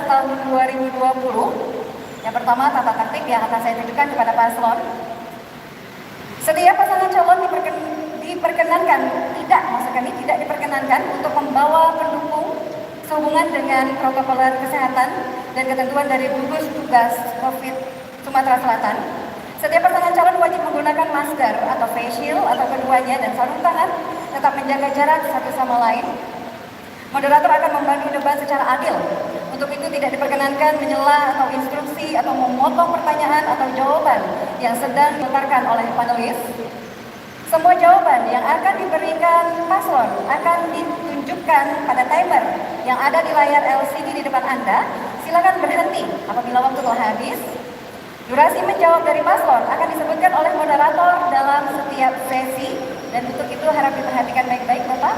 tahun 2020. Yang pertama, tata tertib yang akan saya tunjukkan kepada paslon. Setiap pasangan calon diperkenankan, maksud kami tidak diperkenankan untuk membawa pendukung sehubungan dengan protokol kesehatan dan ketentuan dari gugus tugas COVID Sumatera Selatan. Setiap pasangan calon wajib menggunakan masker atau face shield atau keduanya dan sarung tangan, tetap menjaga jarak satu sama lain. Moderator akan membagi debat secara adil. Untuk itu tidak diperkenankan menyela atau instruksi atau memotong pertanyaan atau jawaban yang sedang dilontarkan oleh panelis. Semua jawaban yang akan diberikan paslon akan ditunjukkan pada timer yang ada di layar LCD di depan Anda. Silakan berhenti apabila waktu telah habis. Durasi menjawab dari paslon akan disebutkan oleh moderator dalam setiap sesi, dan untuk itu harap diperhatikan baik-baik, Bapak.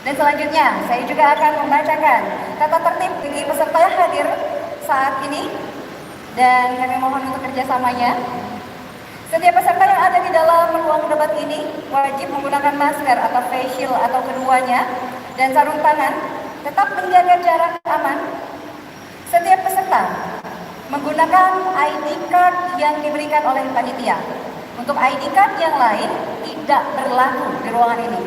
Dan selanjutnya, saya juga akan membacakan tata tertib bagi peserta yang hadir saat ini, dan kami mohon untuk kerjasamanya. Setiap peserta yang ada di dalam ruang debat ini wajib menggunakan masker atau face shield atau keduanya dan sarung tangan, tetap menjaga jarak aman. Setiap peserta menggunakan ID card yang diberikan oleh panitia. Untuk ID card yang lain tidak berlaku di ruangan ini.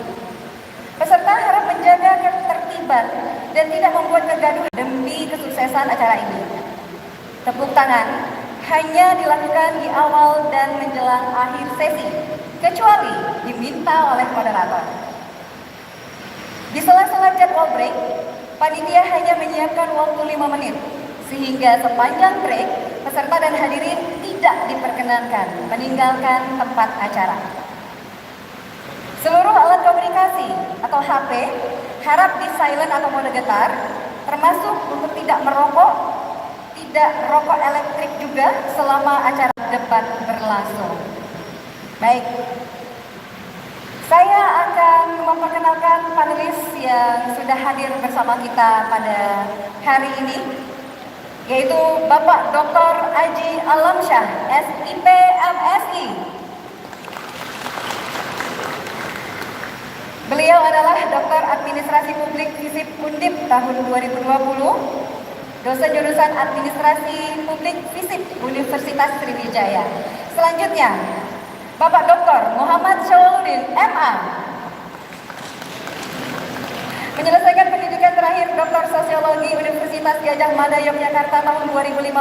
Peserta harap menjaga ketertiban dan tidak membuat kegaduhan demi kesuksesan acara ini. Tepuk tangan hanya dilakukan di awal dan menjelang akhir sesi, kecuali diminta oleh moderator. Di sela-sela jadwal break, panitia hanya menyiapkan waktu 5 menit, sehingga sepanjang break, peserta dan hadirin tidak diperkenankan meninggalkan tempat acara. Seluruh alat komunikasi atau HP harap di silent atau mode getar, termasuk untuk tidak merokok, tidak rokok elektrik juga selama acara debat berlangsung. Baik, saya akan memperkenalkan panelis yang sudah hadir bersama kita pada hari ini, yaitu Bapak Dr. Aji Alamsyah, SIP MSI. Beliau adalah Doktor Administrasi Publik FISIP Undip tahun 2020, dosen jurusan Administrasi Publik FISIP Universitas Sriwijaya. Selanjutnya, Bapak Dr. Muhammad Syawaludin, MA. Menyelesaikan pendidikan terakhir Doktor Sosiologi Universitas Gadjah Mada Yogyakarta tahun 2015,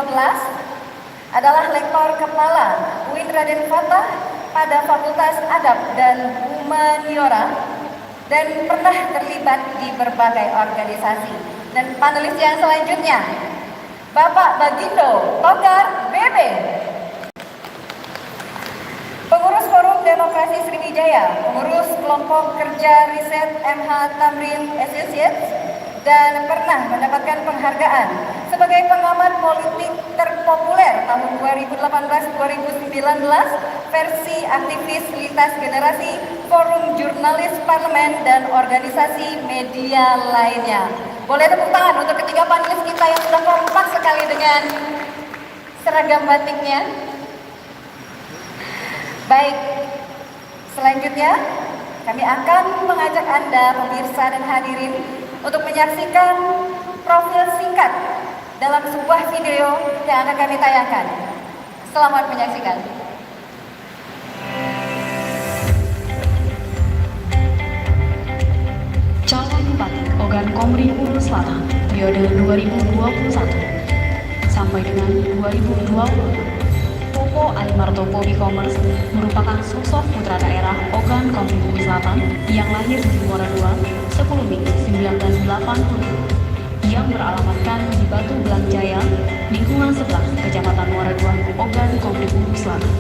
adalah Lektor Kepala UIN Raden Fatah pada Fakultas Adab dan Humaniora, dan pernah terlibat di berbagai organisasi. Dan panelis yang selanjutnya, Bapak Bagindo Togar BB, pengurus Forum Demokrasi Sriwijaya, pengurus kelompok kerja riset MH Tamrin Associates, dan pernah mendapatkan penghargaan sebagai pengamat politik terpopuler tahun 2018-2019 versi aktivis lintas generasi, forum jurnalis parlemen, dan organisasi media lainnya. Boleh tepuk tangan untuk ketiga panelis kita yang sudah kompak sekali dengan seragam batiknya. Baik, selanjutnya kami akan mengajak Anda, pemirsa dan hadirin, untuk menyaksikan profil singkat dalam sebuah video yang akan kami tayangkan. Selamat menyaksikan. Calon Bupati Ogan Komering Ulu Selatan periode 2021 sampai dengan 2020. Topo Ali Martopo e-commerce merupakan sosok putra daerah Ogan Komering Ulu Selatan yang lahir di Muara II 10 Mei 1980 yang beralamatkan di Batu Belangjaya, lingkungan sebelah Kecamatan Muara II, Ogan Komering Ulu Selatan.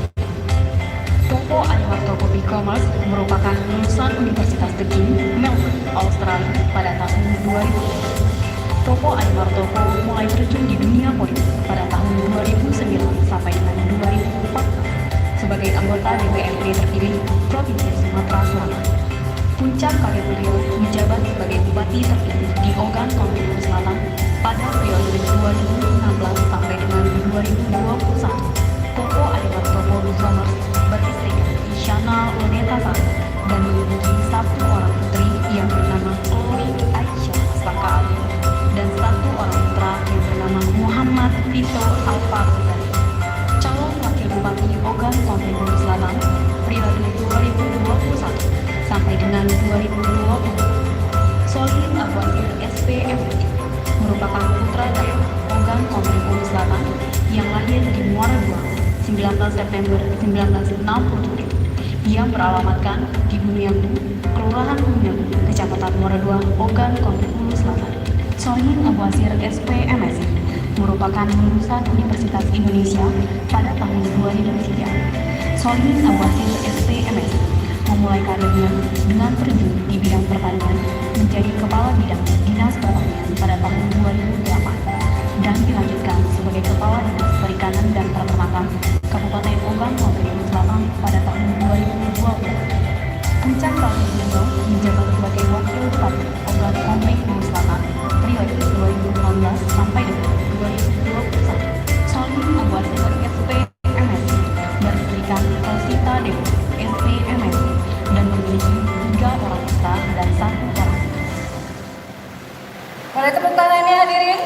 Topo Ali Martopo e-commerce merupakan lulusan Universitas The King, Melbourne, Australia pada tahun 2000. Topo Ali Martopo mulai terjun di dunia politik pada tahun 2009 sampai dengan 2014 sebagai anggota DPRD terpilih Provinsi Sumatera Selatan. Puncak karir beliau menjabat sebagai Bupati terpilih di Ogan Komering Ulu Selatan pada periode 2016 sampai dengan 2021. Topo Ali Martopo e-commerce beristrikan Isyana Luneta Sari dan memiliki satu orang putri yang bernama Chloe Aisyah Saka Ali dan satu orang putra yang bernama Tito Alvaro Zani, calon wakil bupati Ogan Komering Ulu Selatan periode 2021 sampai dengan 2020. Solihin Abwasir SPM merupakan putra daerah Ogan Komering Ulu Selatan yang lahir di Muara II 19 September 1967 yang beralamatkan di Bumiagu, Kelurahan Bumiagu, Kecamatan Muara II, Ogan Komering Ulu Selatan. Solihin Abwasir SPMS merupakan lulusan Universitas Indonesia pada tahun 2003. Solihin Abwasir SPMS memulai karirnya dengan terjun di bidang pertanian menjadi Kepala Bidang Dinas Pertanian pada tahun 2008 dan dilanjutkan sebagai Kepala Dinas Perikanan dan Peternakan Kabupaten Ogan Komering Ulu Selatan pada tahun 2012. Puncak karir beliau menjabat sebagai Wakil Bupati Ogan Komering Ulu Selatan periode 2015 sampai dengan 2021. Solihin Abwasir SPMS berpendidikan Kosita Dewi SPMS dan memiliki 3 orang putra dan 1 orang. Boleh tepuk tangannya hadirin?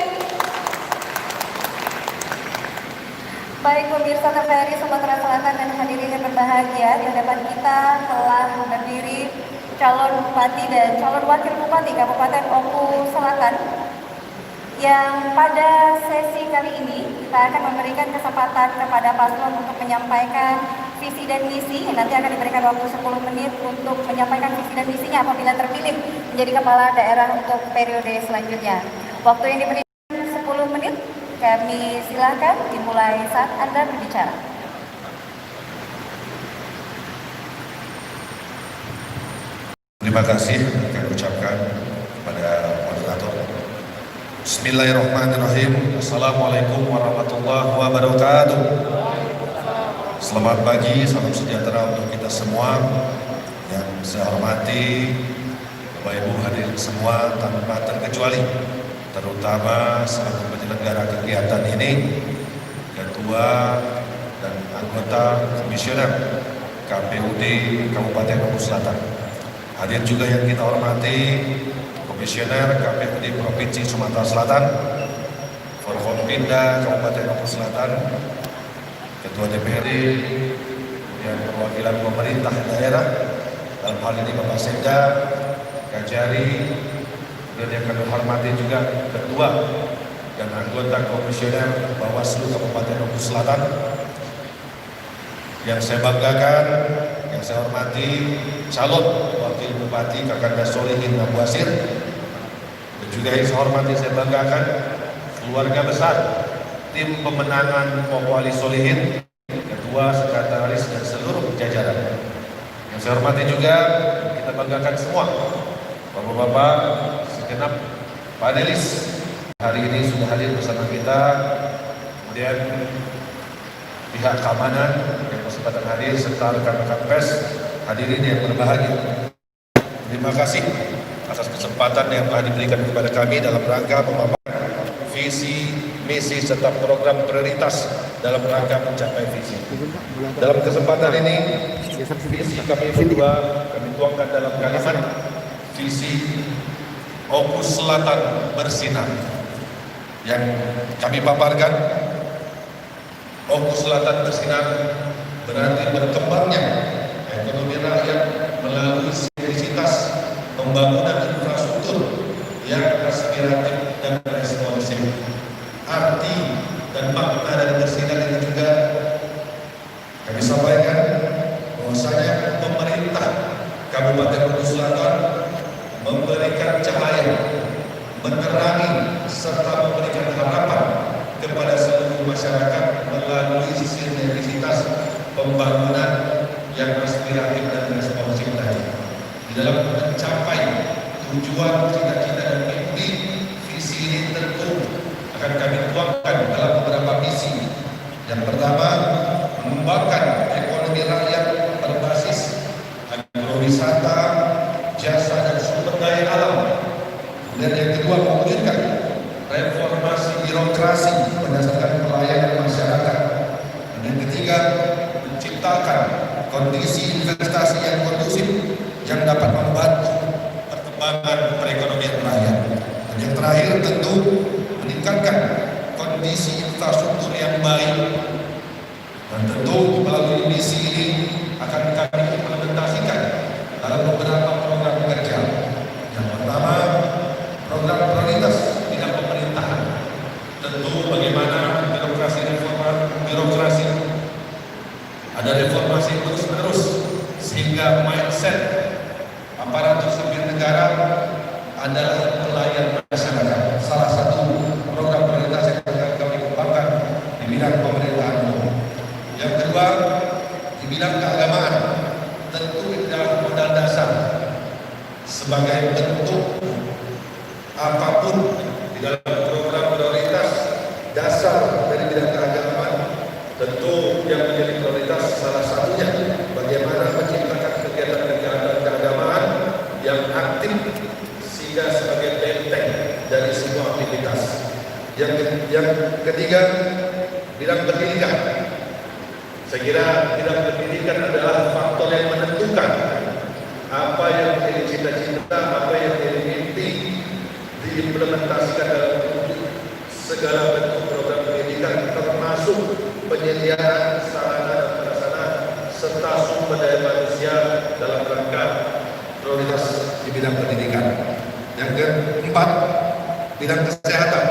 Baik pemirsa TVRI Sumatera Selatan dan hadirin yang berbahagia, di hadapan kita telah berdiri calon bupati dan calon wakil bupati Kabupaten Oku Selatan yang pada sesi kali ini kita akan memberikan kesempatan kepada paslon untuk menyampaikan visi dan misi. Nanti akan diberikan waktu 10 menit untuk menyampaikan visi dan misinya apabila terpilih menjadi kepala daerah untuk periode selanjutnya. Waktu yang diberikan 10 menit, kami silakan dimulai saat Anda berbicara. Terima kasih kami ucapkan kepada moderator. Bismillahirrahmanirrahim. Assalamualaikum warahmatullahi wabarakatuh. Selamat pagi, salam sejahtera untuk kita semua. Yang saya hormati Bapak Ibu hadirin semua tanpa terkecuali, terutama selaku penyelenggara kegiatan ini, Ketua dan anggota Komisioner KPUD Kabupaten Oku Selatan. Hadir juga yang kita hormati Komisioner KPUD Provinsi Sumatera Selatan, Forkompinda Kabupaten Oku Selatan, Ketua DPRD, kemudian perwakilan pemerintah daerah, dalam hal ini Bapak Sekda, Kajari, kemudian yang kami hormati juga Ketua dan anggota Komisioner Bawaslu Kabupaten Oku Selatan. Yang saya banggakan, yang saya hormati calon wakil bupati Kakanda Solihin Abwasir, dan juga yang saya hormati, saya banggakan keluarga besar tim pemenangan Popo Ali Solihin, ketua, sekretaris dan seluruh jajaran. Yang saya hormati juga, kita banggakan semua bapak-bapak segenap panelis hari ini sudah hadir bersama kita, kemudian pihak keamanan yang kesempatan hadir serta rekan-rekan pers hadirin yang berbahagia. Terima kasih atas kesempatan yang telah diberikan kepada kami dalam rangka memaparkan visi, misi serta program prioritas dalam rangka mencapai visi. Dalam kesempatan ini, visi kami berdua kami tuangkan dalam kalimat visi Oku Selatan bersinar yang kami paparkan. Oku Selatan bersinar berarti berkembangnya ekonomi rakyat melalui sinergitas pembangunan infrastruktur yang aspiratif dan responsif. Arti dan makna dari bersinar ini juga kami sampaikan bahwasanya pemerintah Kabupaten Oku Selatan memberikan cahaya, menerangi serta memberikan harapan kepada seluruh masyarakat melalui sinergitas pembangunan yang aspiratif dan responsif tadi. Di dalam mencapai tujuan, cita-cita dan mimpi, visi ini tentu akan kami tuangkan dalam beberapa misi. Yang pertama, mengembangkan ekonomi rakyat berbasis agrowisata, jasa dan sumber daya alam. Dan yang kedua, mewujudkan reformasi birokrasi berdasarkan pelayanan masyarakat. Dan yang ketiga, menciptakan kondisi investasi yang kondusif yang dapat membantu perkembangan perekonomian rakyat. Dan yang terakhir tentu meningkatkan kondisi kondisi infrastruktur yang baik. Dan tentu melalui misi ini akan kami implementasikan dalam beberapa program kerja. Yang pertama, program prioritas bidang pemerintahan. Tentu bagaimana birokrasi ada reformasi terus-menerus sehingga mindset aparatur sipil negara adalah pelayan masyarakat. Salah satu program prioritas yang akan kami kembangkan di bidang pemerintahan umum. Yang kedua, di bidang keagamaan, tentu adalah modal dasar sebagai bentuk apapun di dalam program prioritas dasar dari bidang keagamaan. Tentu yang menjadi prioritas salah satunya bagaimana menciptakan kegiatan-kegiatan keagamaan yang aktif sehingga sebagai benteng dari semua aktivitas. Yang ketiga, bidang pendidikan. Saya kira bidang pendidikan adalah faktor yang menentukan apa yang menjadi cita-cita, apa yang menjadi mimpi diimplementasikan dalam segala bentuk program pendidikan, termasuk penyediaan sarana dan prasarana serta sumber daya manusia dalam rangka prioritas di bidang pendidikan. Yang keempat, bidang kesehatan,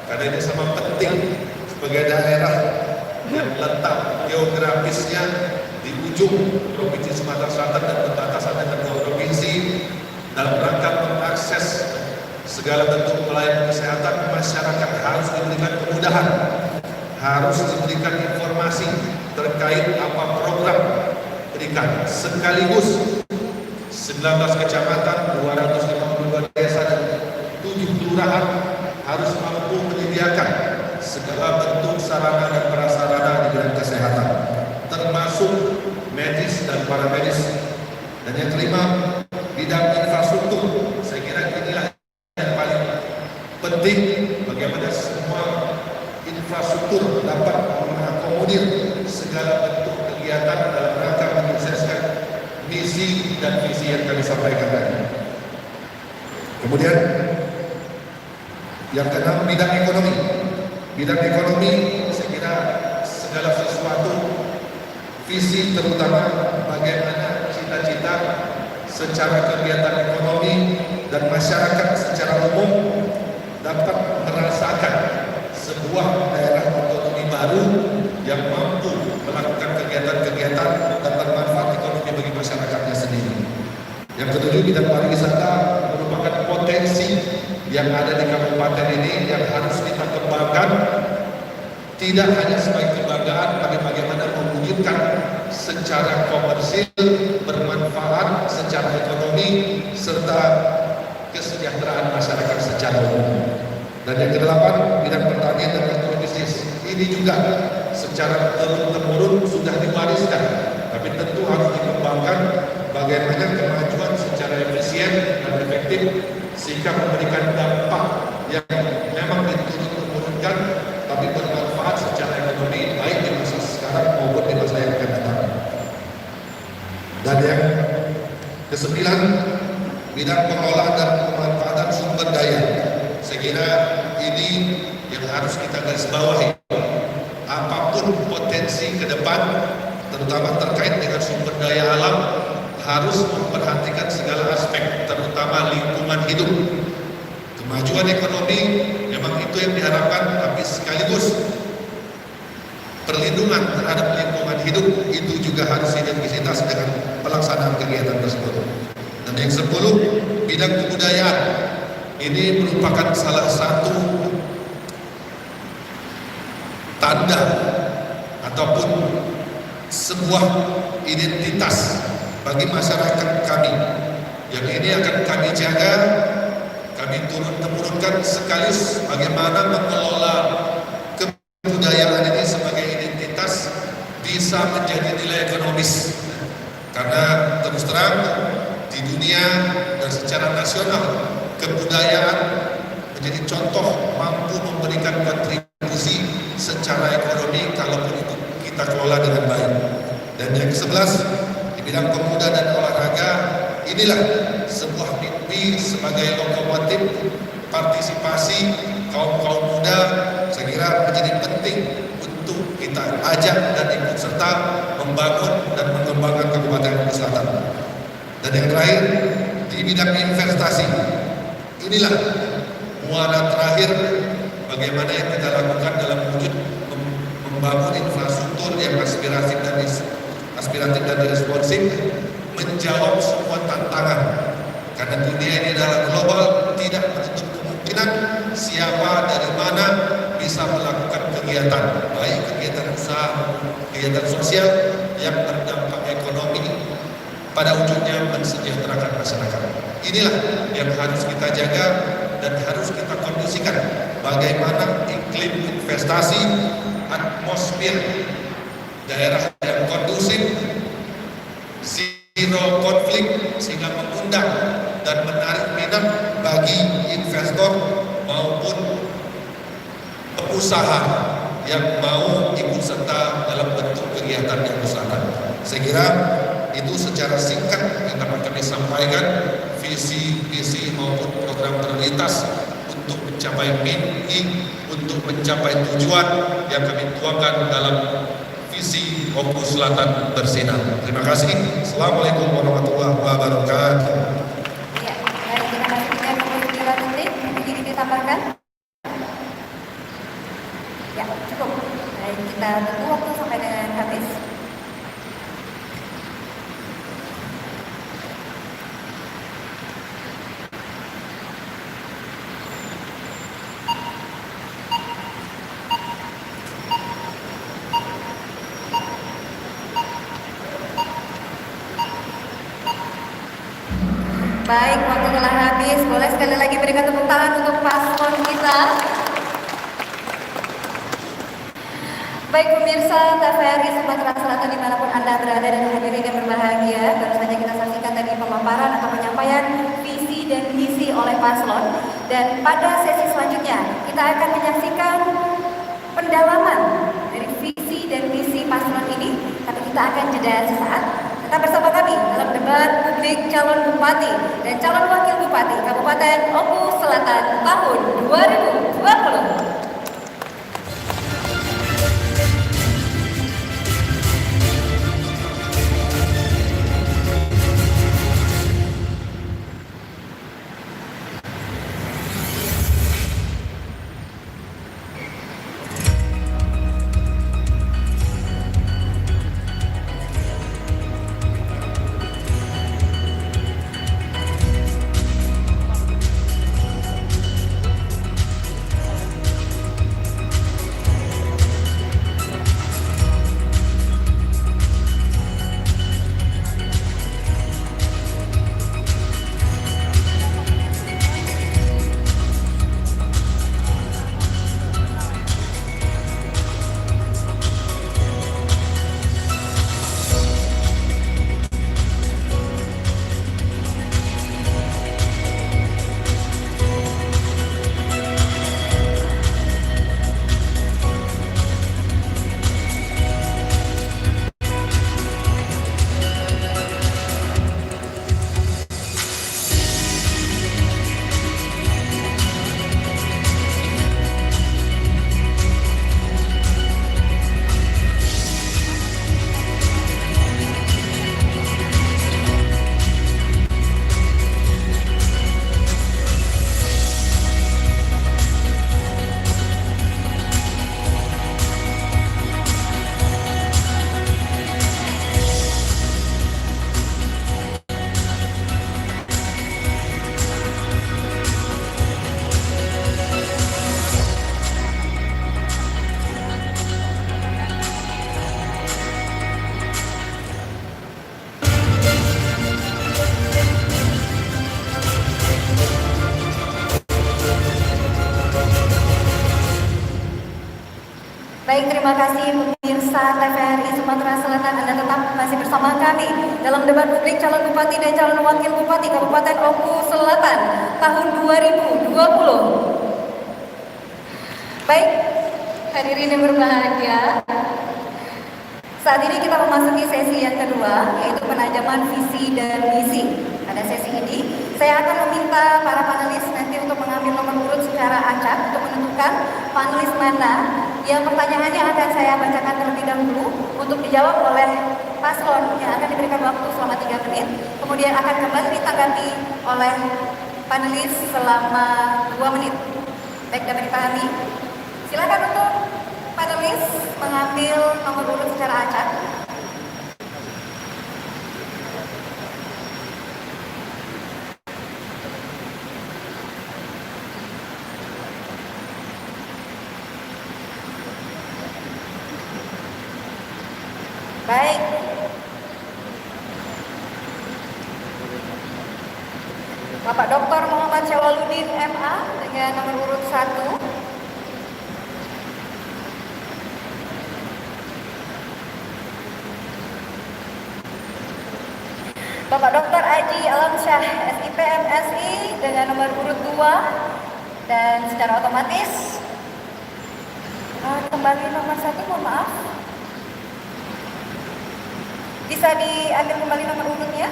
karena ini sama penting sebagai daerah yang letak geografisnya di ujung Provinsi Sumatera Selatan dan berbatasan dengan dua provinsi. Dalam rangka mengakses segala bentuk pelayanan kesehatan, masyarakat harus diberikan kemudahan, harus diberikan informasi terkait apa program berikan. Sekaligus 19 kecamatan, 252 desa dan 7 kelurahan harus mampu menyediakan segala bentuk sarana dan prasarana di bidang kesehatan, termasuk medis dan paramedis. Dan yang kelima, bidang infrastruktur. Saya kira inilah yang paling penting, bagaimana semua infrastruktur dapat mengakomodir segala bentuk kegiatan dalam rangka menyukseskan misi dan visi yang kami sampaikan tadi. Kemudian yang keenam, bidang ekonomi. Bidang ekonomi, saya kira segala sesuatu, visi terutama bagaimana cita-cita secara kegiatan ekonomi dan masyarakat secara umum dapat merasakan sebuah daerah otonomi baru yang mampu melakukan kegiatan-kegiatan dan bermanfaat ekonomi bagi masyarakatnya sendiri. Yang ketujuh, bidang pariwisata merupakan potensi yang ada di kabupaten ini yang harus kita kembangkan, tidak hanya sebagai kebanggaan, tapi bagaimana mewujudkan secara komersil, bermanfaat secara ekonomi, serta kesejahteraan masyarakat secara umum. Dan yang kedelapan, bidang pertanian dan agrobisnis. Ini juga secara turun-temurun sudah diwariskan, tapi tentu harus dikembangkan bagaimana kemajuan secara efisien dan efektif sehingga memberikan dampak yang memang diturun-temurunkan tapi bermanfaat secara ekonomi baik di masa sekarang maupun di masa yang akan datang. Dan yang kesembilan, bidang pengelolaan dan pemanfaatan sumber daya. Saya kira ini yang harus kita garis bawahi. Apapun potensi ke depan, terutama terkait dengan sumber daya alam, harus memperhatikan segala aspek, terutama lingkungan hidup. Kemajuan ekonomi memang itu yang diharapkan, tapi sekaligus perlindungan terhadap lingkungan hidup itu juga harus sinergisitas dengan pelaksanaan kegiatan tersebut. Dan yang 10, bidang kebudayaan. Ini merupakan salah satu tanda ataupun sebuah identitas bagi masyarakat kami, yang ini akan kami jaga, kami turun-temurunkan, sekaligus bagaimana mengelola kebudayaan ini sebagai identitas bisa menjadi nilai ekonomis. Karena terus terang di dunia dan secara nasional kebudayaan menjadi contoh mampu memberikan kontribusi secara ekonomi kalaupun itu kita kelola dengan baik. Dan yang ke-11, di bidang pemuda dan olahraga, inilah sebuah mimpi sebagai lokomotif partisipasi kaum muda. Saya kira menjadi penting untuk kita ajak dan ikut serta membangun dan mengembangkan Kabupaten Oku Selatan. Dan yang terakhir, di bidang investasi, inilah muara terakhir bagaimana yang kita lakukan dalam wujud membangun infrastruktur yang aspiratif dan responsif, menjawab semua tantangan. Karena dunia ini adalah global, tidak menutup kemungkinan siapa dari mana bisa melakukan kegiatan, baik kegiatan usaha, kegiatan sosial yang berdampak ekonomi, pada ujungnya mensejahterakan masyarakat. Inilah yang harus kita jaga dan harus kita kondisikan. Bagaimana iklim investasi, atmosfer daerah yang kondusif, zero konflik, sehingga mengundang dan menarik minat bagi investor maupun pengusaha yang mau ikut serta dalam bentuk kegiatan yang usahakan. Saya kira itu secara singkat yang dapat kami sampaikan, visi maupun program prioritas untuk mencapai mimpi, untuk mencapai tujuan yang kami tuangkan dalam visi Oku Selatan bersinar. Terima kasih. Assalamualaikum warahmatullahi wabarakatuh. Ya, baik, kita masih punya 29 detik, mungkin ditambahkan. Ya, cukup. Baik, kita tunggu waktu sampai dengan habis. Baik, waktu telah habis. Boleh sekali lagi berikan tepuk tangan untuk paslon kita. Baik pemirsa TVRI Sumatera Selatan dimanapun Anda berada dan hadirin yang berbahagia, baru saja kita saksikan tadi pemaparan atau penyampaian visi dan misi oleh paslon. Dan pada sesi selanjutnya kita akan menyaksikan pendalaman dari visi dan misi paslon ini. Tapi kita akan jeda sesaat. Tetap bersama kami dalam debat publik calon bupati dan calon wakil bupati Kabupaten Oku Selatan tahun 2020. Baik, terima kasih pemirsa TVRI Sumatera Selatan. Anda tetap masih bersama kami dalam debat publik calon bupati dan calon wakil bupati Kabupaten Oku Selatan tahun 2020. Baik, hadirin yang berbahagia, saat ini kita memasuki sesi yang kedua, yaitu penajaman visi dan misi. Pada sesi ini, saya akan meminta para panelis nanti untuk mengambil nomor urut secara acak untuk menentukan panelis mana yang pertanyaannya akan saya bacakan terlebih dahulu untuk dijawab oleh paslon yang akan diberikan waktu selama 3 menit, kemudian akan kembali ditanggapi oleh panelis selama 2 menit. Baik, dapat dipahami? Silakan untuk panelis mengambil nomor urut secara acak. Baik. Bapak Dr. Muhammad Syawaludin MA dengan nomor urut 1. Bapak Dr. Aji Alamsyah SIP MSI dengan nomor urut 2. Dan secara otomatis kembali nomor 1, mohon maaf. Bisa diambil kembali nomor urutnya?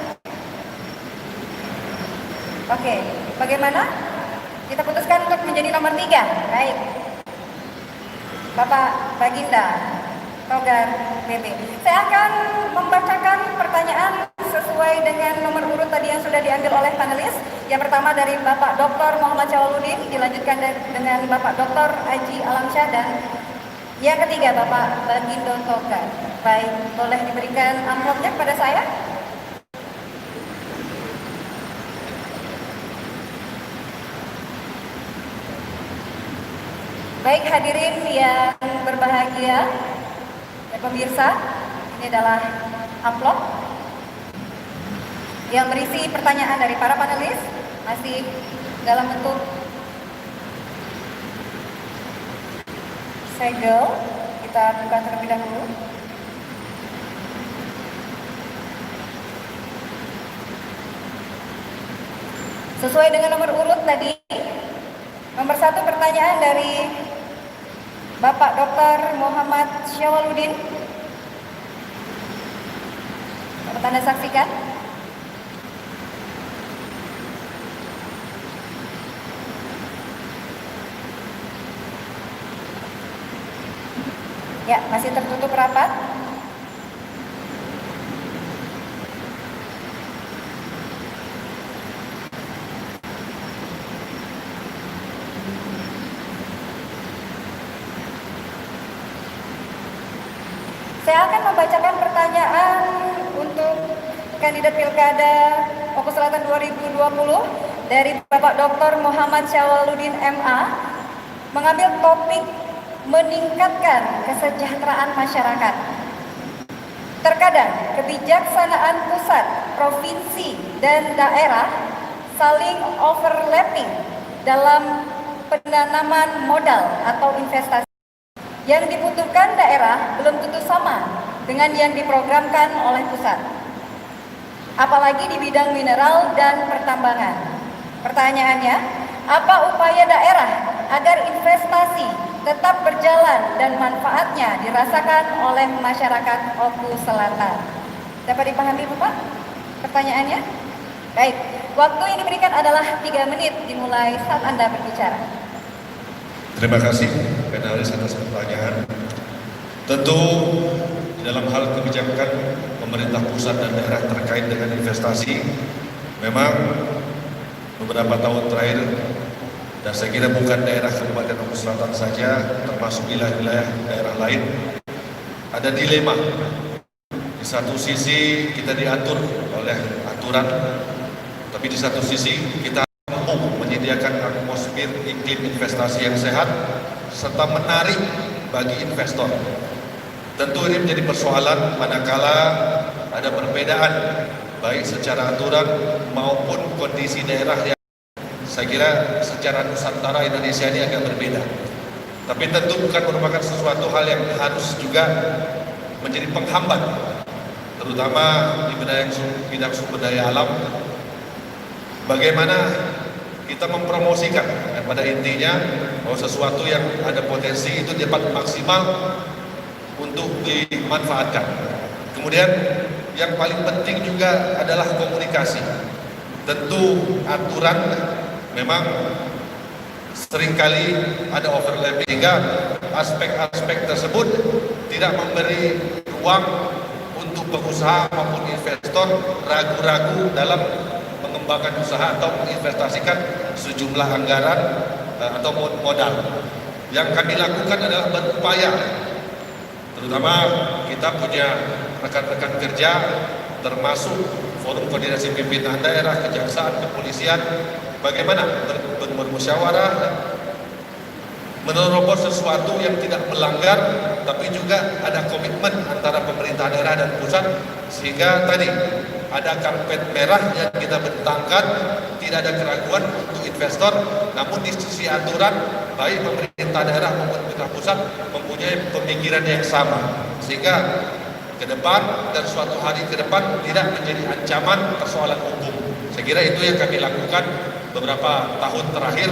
Oke, bagaimana? Kita putuskan untuk menjadi nomor 3. Baik. Bapak Baginda Togar BB. Saya akan membacakan pertanyaan sesuai dengan nomor urut tadi yang sudah diambil oleh panelis. Yang pertama dari Bapak Dr. Muhammad Syawaludin, dilanjutkan dengan Bapak Dr. Aji Alamsyah, dan yang ketiga Bapak Bagindo Togar. Baik, boleh diberikan amplopnya kepada saya? Baik, hadirin yang berbahagia, ya pemirsa, ini adalah amplop yang berisi pertanyaan dari para panelis, masih dalam bentuk segel. Kita buka terlebih dahulu. Sesuai dengan nomor urut tadi, nomor 1 pertanyaan dari Bapak Dr. Muhammad Syawaludin. Dapat Anda saksikan? Ya, masih tertutup rapat. Saya akan membacakan pertanyaan untuk kandidat Pilkada Fokus Selatan 2020 dari Bapak Dr. Muhammad Syawaludin MA, mengambil topik meningkatkan kesejahteraan masyarakat. Terkadang kebijaksanaan pusat, provinsi, dan daerah saling overlapping dalam penanaman modal atau investasi. Yang dibutuhkan daerah belum tentu sama dengan yang diprogramkan oleh pusat, apalagi di bidang mineral dan pertambangan. Pertanyaannya, apa upaya daerah agar investasi tetap berjalan dan manfaatnya dirasakan oleh masyarakat Oku Selatan? Dapat dipahami, Bapak, pertanyaannya? Baik, waktu yang diberikan adalah 3 menit dimulai saat Anda berbicara. Terima kasih panelis atas pertanyaan. Tentu dalam hal kebijakan pemerintah pusat dan daerah terkait dengan investasi, memang beberapa tahun terakhir, dan saya kira bukan daerah Kabupaten Oku Selatan saja, termasuk wilayah-wilayah daerah lain, ada dilema. Di satu sisi kita diatur oleh aturan, tapi di satu sisi kita mampu menyediakan atmosfer iklim investasi yang sehat serta menarik bagi investor. Tentu ini menjadi persoalan manakala ada perbedaan baik secara aturan maupun kondisi daerah yang saya kira secara Nusantara Indonesia ini agak berbeda. Tapi tentu bukan merupakan sesuatu hal yang harus juga menjadi penghambat, terutama di bidang sumber daya alam. Bagaimana kita mempromosikan, dan pada intinya bahwa sesuatu yang ada potensi itu dapat maksimal untuk dimanfaatkan. Kemudian yang paling penting juga adalah komunikasi. Tentu aturan memang seringkali ada overlapping, sehingga aspek-aspek tersebut tidak memberi ruang untuk pengusaha maupun investor ragu-ragu dalam mengembangkan usaha atau menginvestasikan sejumlah anggaran atau modal. Yang kami lakukan adalah berupaya, terutama kita punya rekan-rekan kerja termasuk Forum Koordinasi Pimpinan Daerah, Kejaksaan, Kepolisian, bagaimana bermusyawarah, menerobos sesuatu yang tidak melanggar, tapi juga ada komitmen antara pemerintah daerah dan pusat, sehingga tadi ada karpet merah yang kita bentangkan, tidak ada keraguan untuk investor, namun di sisi aturan, baik pemerintah daerah maupun pemerintah pusat mempunyai pemikiran yang sama, sehingga ke depan dan suatu hari ke depan tidak menjadi ancaman persoalan hukum. Saya kira itu yang kami lakukan beberapa tahun terakhir,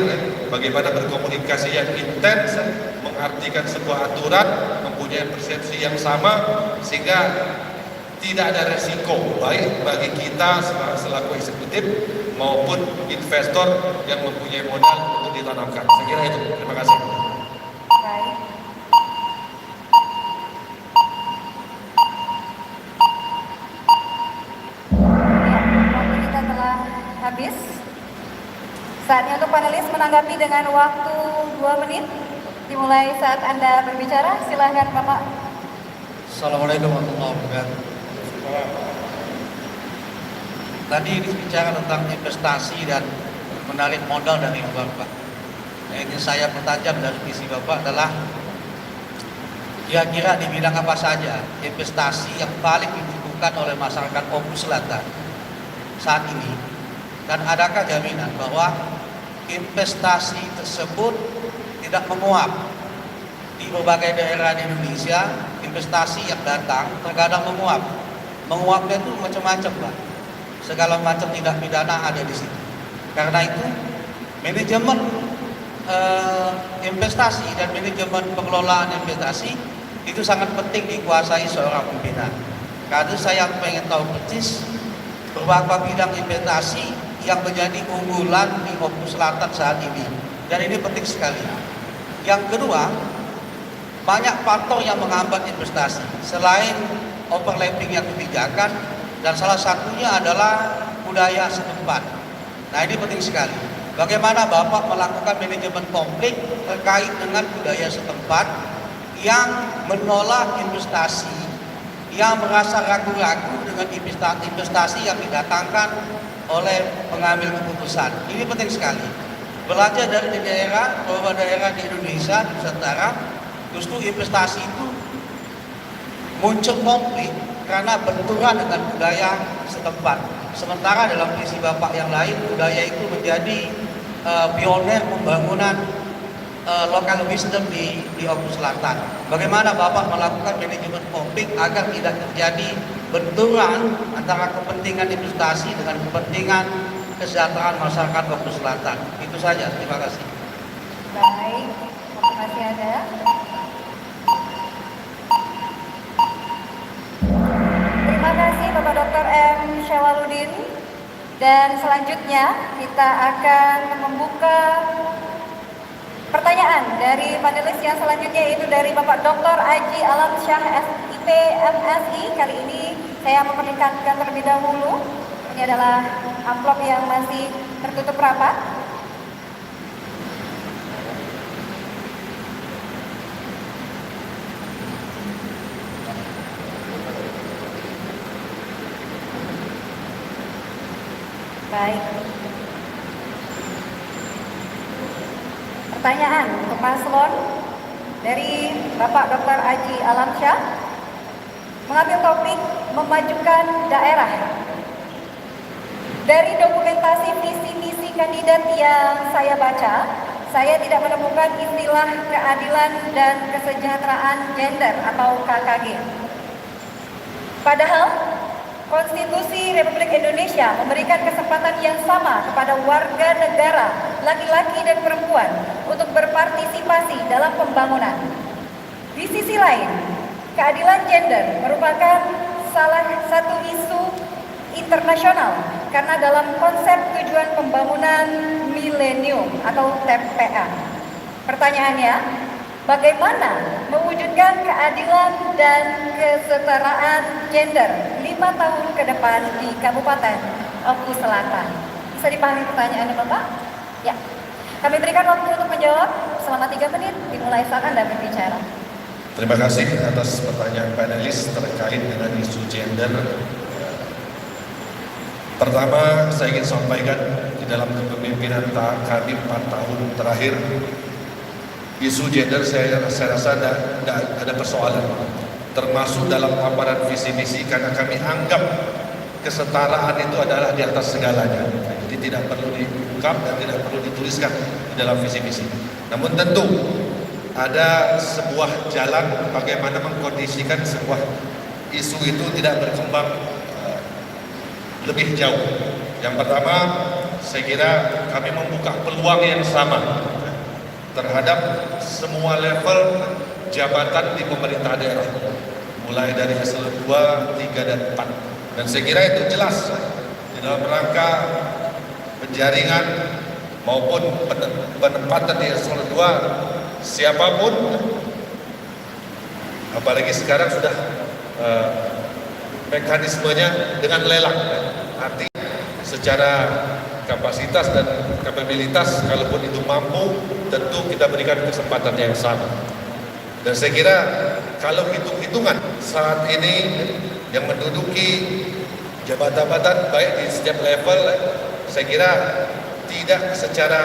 bagaimana berkomunikasi yang intens, mengartikan sebuah aturan, mempunyai persepsi yang sama, sehingga tidak ada resiko baik bagi kita selaku eksekutif maupun investor yang mempunyai modal untuk ditanamkan. Saya kira itu. Terima kasih. Baik. Waktu kita telah habis. Saatnya untuk panelis menanggapi dengan waktu 2 menit. Dimulai saat Anda berbicara. Silahkan Bapak. Assalamualaikum warahmatullahi wabarakatuh. Tadi bicara tentang investasi dan menarik modal dari luar, Pak. Yang ingin saya pertajam dari visi Bapak adalah kira-kira di bidang apa saja investasi yang paling dibutuhkan oleh masyarakat Oku Selatan saat ini, dan adakah jaminan bahwa investasi tersebut tidak menguap? Di berbagai daerah di Indonesia, investasi yang datang terkadang menguap. Menguapnya itu macam-macam, Pak. Segala macam tindak pidana ada di situ. Karena itu, manajemen investasi dan manajemen pengelolaan investasi itu sangat penting dikuasai seorang pimpinan. Karena saya pengen tahu persis beberapa bidang investasi yang menjadi unggulan di Oku Selatan saat ini, dan ini penting sekali. Yang kedua, banyak faktor yang menghambat investasi selain overlapping yang kebijakan, dan salah satunya adalah budaya setempat. Nah, ini penting sekali. Bagaimana Bapak melakukan manajemen konflik terkait dengan budaya setempat yang menolak investasi, yang merasa ragu-ragu dengan investasi yang didatangkan oleh pengambil keputusan. Ini penting sekali. Belajar dari daerah, beberapa daerah di Indonesia, di Nusantara, justru investasi itu muncul konflik karena benturan dengan budaya setempat. Sementara dalam visi Bapak yang lain, budaya itu menjadi pioner pembangunan local wisdom di Oku Selatan. Bagaimana Bapak melakukan manajemen konflik agar tidak terjadi benturan antara kepentingan investasi dengan kepentingan kesejahteraan masyarakat Oku Selatan? Itu saja. Terima kasih. Baik, terima kasih Anda. Terima kasih Bapak Dr. M. Syawaludin. Dan selanjutnya kita akan membuka pertanyaan dari panelis yang selanjutnya, yaitu dari Bapak Dr. Aji Alamsyah SIP MSI. Kali ini saya memperlihatkan terlebih dahulu. Ini adalah amplop yang masih tertutup rapat. Baik. Pertanyaan untuk paslon dari Bapak Dr. Aji Alamsyah, mengambil topik memajukan daerah. Dari dokumentasi visi misi kandidat yang saya baca, saya tidak menemukan istilah keadilan dan kesejahteraan gender atau KKG. Padahal Konstitusi Republik Indonesia memberikan kesempatan yang sama kepada warga negara, laki-laki dan perempuan, untuk berpartisipasi dalam pembangunan. Di sisi lain, keadilan gender merupakan salah satu isu internasional karena dalam konsep tujuan pembangunan milenium atau TPA. Pertanyaannya, bagaimana mewujudkan keadilan dan kesetaraan gender 5 tahun ke depan di Kabupaten Oku Selatan. Bisa dipahami pertanyaannya Bapak? Ya. Kami berikan waktu untuk menjawab selama 3 menit dimulai saat Anda berbicara. Terima kasih atas pertanyaan panelis terkait dengan isu gender. Pertama, saya ingin sampaikan di dalam kepemimpinan kami 4 tahun terakhir, isu gender saya rasa ada persoalan, termasuk dalam paparan visi misi, karena kami anggap kesetaraan itu adalah di atas segalanya. Jadi tidak perlu diungkap dan tidak perlu dituliskan di dalam visi misi. Namun tentu ada sebuah jalan bagaimana mengkondisikan sebuah isu itu tidak berkembang lebih jauh. Yang pertama, saya kira kami membuka peluang yang sama terhadap semua level jabatan di pemerintah daerah, mulai dari eselon 2, 3, dan 4. Dan saya kira itu jelas di dalam rangka penjaringan maupun penempatan di eselon 2 siapapun, apalagi sekarang sudah mekanismenya dengan lelang, artinya secara kapasitas dan kapabilitas, kalaupun itu mampu, tentu kita berikan kesempatan yang sama. Dan saya kira kalau hitung-hitungan saat ini yang menduduki jabatan-jabatan baik di setiap level, saya kira tidak secara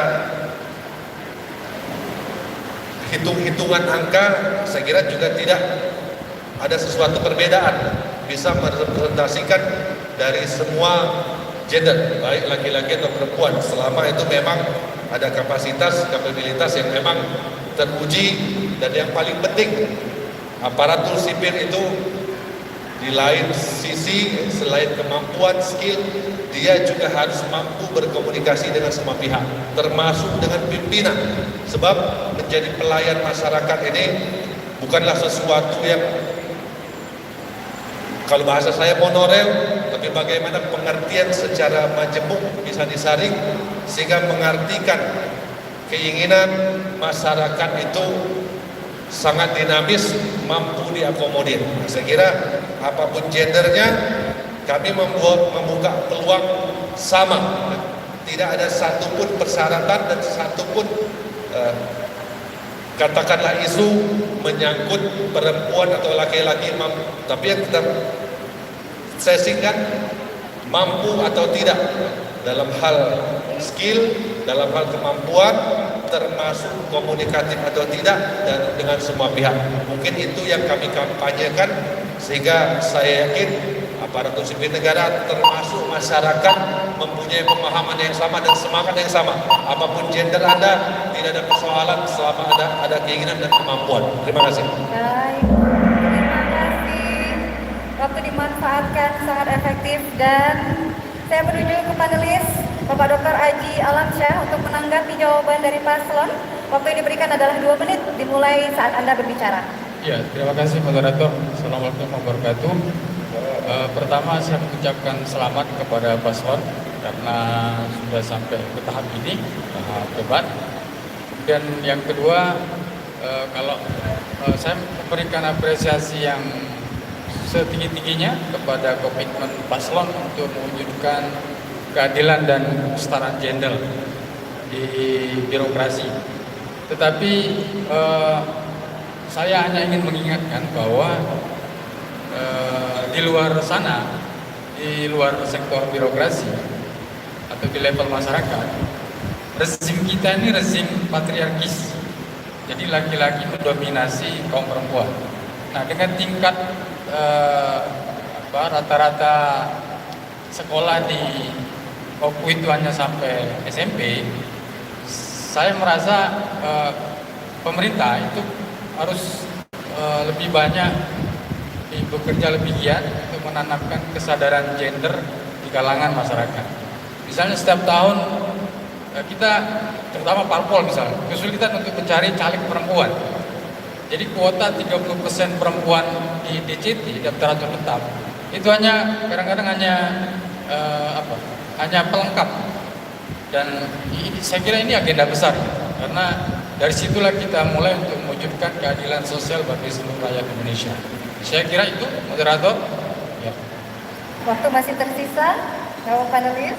hitung-hitungan angka, saya kira juga tidak ada sesuatu perbedaan, bisa merepresentasikan dari semua gender, baik laki-laki atau perempuan, selama itu memang ada kapasitas, kapabilitas yang memang teruji. Dan yang paling penting, aparatur sipil itu di lain sisi, selain kemampuan, skill, dia juga harus mampu berkomunikasi dengan semua pihak, termasuk dengan pimpinan. Sebab menjadi pelayan masyarakat ini bukanlah sesuatu yang, kalau bahasa saya, monorail, tapi bagaimana pengertian secara majemuk bisa disaring sehingga mengartikan keinginan masyarakat itu sangat dinamis, mampu diakomodir. Saya kira apapun gendernya, kami membuka peluang sama. Tidak ada satupun persyaratan dan satupun katakanlah isu menyangkut perempuan atau laki-laki mampu, tapi yang kita sesingkan mampu atau tidak dalam hal skill, dalam hal kemampuan, termasuk komunikatif atau tidak, dan dengan semua pihak. Mungkin itu yang kami kampanyekan, sehingga saya yakin aparatur sipil negara termasuk masyarakat mempunyai pemahaman yang sama dan semangat yang sama. Apapun gender Anda, tidak ada persoalan selama ada keinginan dan kemampuan. Terima kasih. Baik, terima kasih. Waktu dimanfaatkan sangat efektif, dan saya menuju ke panelis Bapak Dr. Aji Alamsyah untuk menanggapi jawaban dari paslon. Waktu yang diberikan adalah 2 menit dimulai saat Anda berbicara. Ya, terima kasih moderator. Assalamualaikum warahmatullahi wabarakatuh. Pertama, saya mengucapkan selamat kepada paslon karena sudah sampai ke tahap ini, tahap debat. Dan yang kedua, kalau saya memberikan apresiasi yang setinggi-tingginya kepada komitmen paslon untuk mewujudkan keadilan dan kesetaraan gender di birokrasi. Tetapi saya hanya ingin mengingatkan bahwa di luar sana, di luar sektor birokrasi atau di level masyarakat, rezim kita ini rezim patriarkis. Jadi laki-laki mendominasi kaum perempuan. Nah, dengan tingkat rata-rata sekolah di Oku itu hanya sampai SMP, saya merasa pemerintah itu harus lebih banyak bekerja lebih giat untuk menanamkan kesadaran gender di kalangan masyarakat. Misalnya setiap tahun kita, terutama parpol misalnya, kesulitan untuk mencari caleg perempuan. Jadi kuota 30% perempuan di DCT, daftar calon tetap, itu hanya kadang-kadang hanya pelengkap. Dan saya kira ini agenda besar, karena dari situlah kita mulai untuk mewujudkan keadilan sosial bagi seluruh rakyat Indonesia. Saya kira itu, moderator. Ya, Waktu masih tersisa, jawab panelis.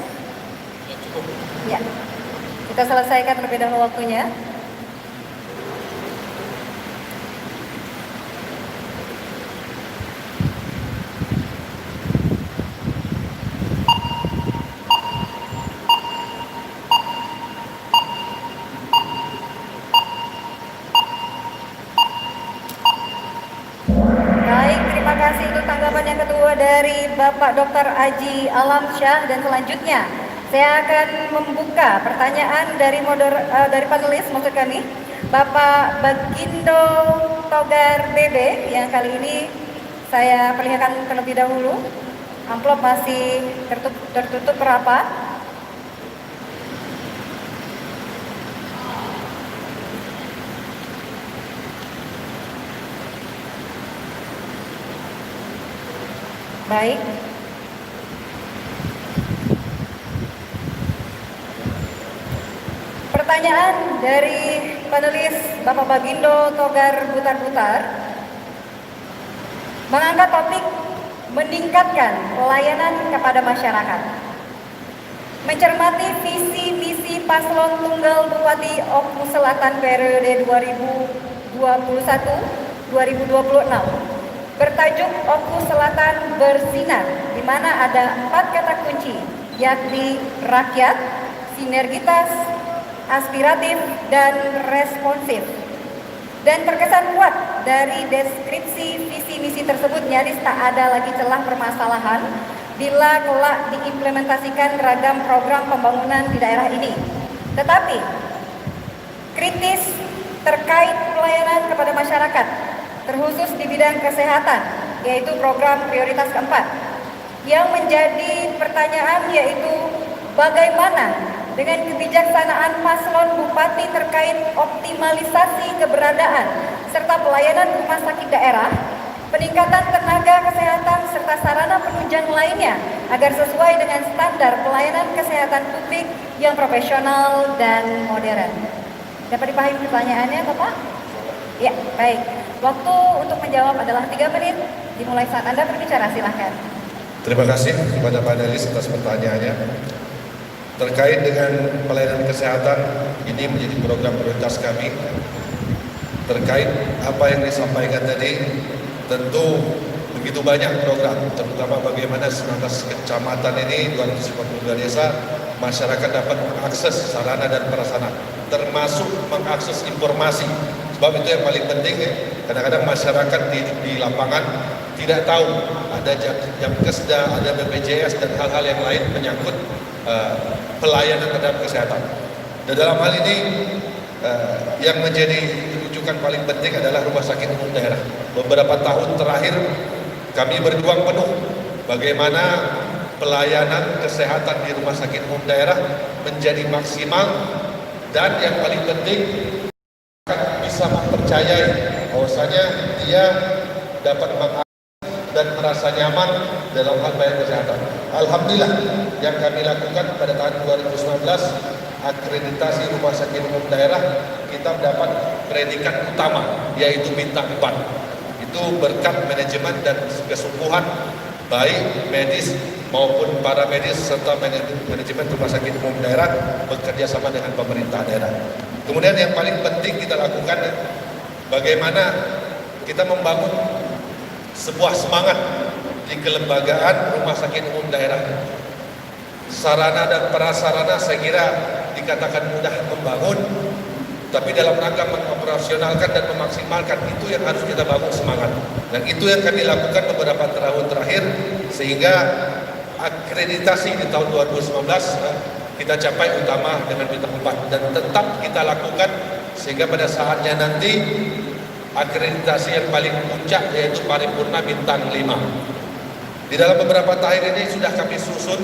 ya cukup. Ya, kita selesaikan terlebih dahulu waktunya. Baik, terima kasih untuk tanggapan yang kedua dari Bapak Dr. Aji Alamsyah, dan selanjutnya saya akan membuka pertanyaan dari dari panelis maksud kami, Bapak Bagindo Togar BB, yang kali ini saya perlihatkan terlebih dahulu. Amplop masih tertutup rapat. Baik. Pertanyaan dari panelis Bapak Bagindo Togar Butar-Butar mengangkat topik meningkatkan pelayanan kepada masyarakat. Mencermati visi misi paslon tunggal Bupati Oku Selatan periode 2021-2026 bertajuk Oku Selatan Bersinar, di mana ada 4 kata kunci, yakni rakyat, sinergitas, aspiratif, dan responsif. Dan terkesan kuat dari deskripsi visi misi tersebut, nyaris tak ada lagi celah permasalahan bila kelak diimplementasikan ragam program pembangunan di daerah ini. Tetapi kritis terkait pelayanan kepada masyarakat, terkhusus di bidang kesehatan, yaitu program prioritas keempat. Yang menjadi pertanyaan yaitu bagaimana dengan kebijaksanaan paslon bupati terkait optimalisasi keberadaan serta pelayanan rumah sakit daerah, peningkatan tenaga kesehatan serta sarana penunjang lainnya agar sesuai dengan standar pelayanan kesehatan publik yang profesional dan modern. Dapat dipahami pertanyaannya, Bapak? Ya, baik. Waktu untuk menjawab adalah 3 menit. Dimulai saat Anda berbicara, silahkan. Terima kasih kepada panelis atas pertanyaannya. Terkait dengan pelayanan kesehatan, ini menjadi program prioritas kami. Terkait apa yang disampaikan tadi, tentu begitu banyak program, terutama bagaimana 19 kecamatan ini, 252 desa, masyarakat dapat mengakses sarana dan prasarana, termasuk mengakses informasi. Sebab itu yang paling penting, kadang-kadang masyarakat di lapangan tidak tahu ada Jamkesda, ada BPJS dan hal-hal yang lain menyangkut pelayanan terhadap kesehatan. Dan dalam hal ini yang menjadi rujukan paling penting adalah rumah sakit umum daerah. Beberapa tahun terakhir kami berjuang penuh bagaimana pelayanan kesehatan di rumah sakit umum daerah menjadi maksimal, dan yang paling penting bisa mempercayai bahwasanya dia dapat mengakses dan merasa nyaman dalam hal pelayanan kesehatan. Alhamdulillah yang kami lakukan pada tahun 2019, akreditasi rumah sakit umum daerah kita mendapat predikat utama, yaitu bintang 4. Itu berkat manajemen dan kesungguhan baik medis maupun para medis serta manajemen rumah sakit umum daerah bekerja sama dengan pemerintah daerah. Kemudian yang paling penting kita lakukan, bagaimana kita membangun sebuah semangat di kelembagaan rumah sakit umum daerah. Sarana dan prasarana saya kira dikatakan mudah membangun, tapi dalam rangka mengoperasionalkan dan memaksimalkan, itu yang harus kita bangun semangat. Dan itu yang kami lakukan beberapa tahun terakhir, sehingga akreditasi di tahun 2019 kita capai utama dengan bintang 4, dan tetap kita lakukan sehingga pada saatnya nanti akreditasi yang paling puncak yaitu paripurna bintang 5. Di dalam beberapa tahun ini sudah kami susun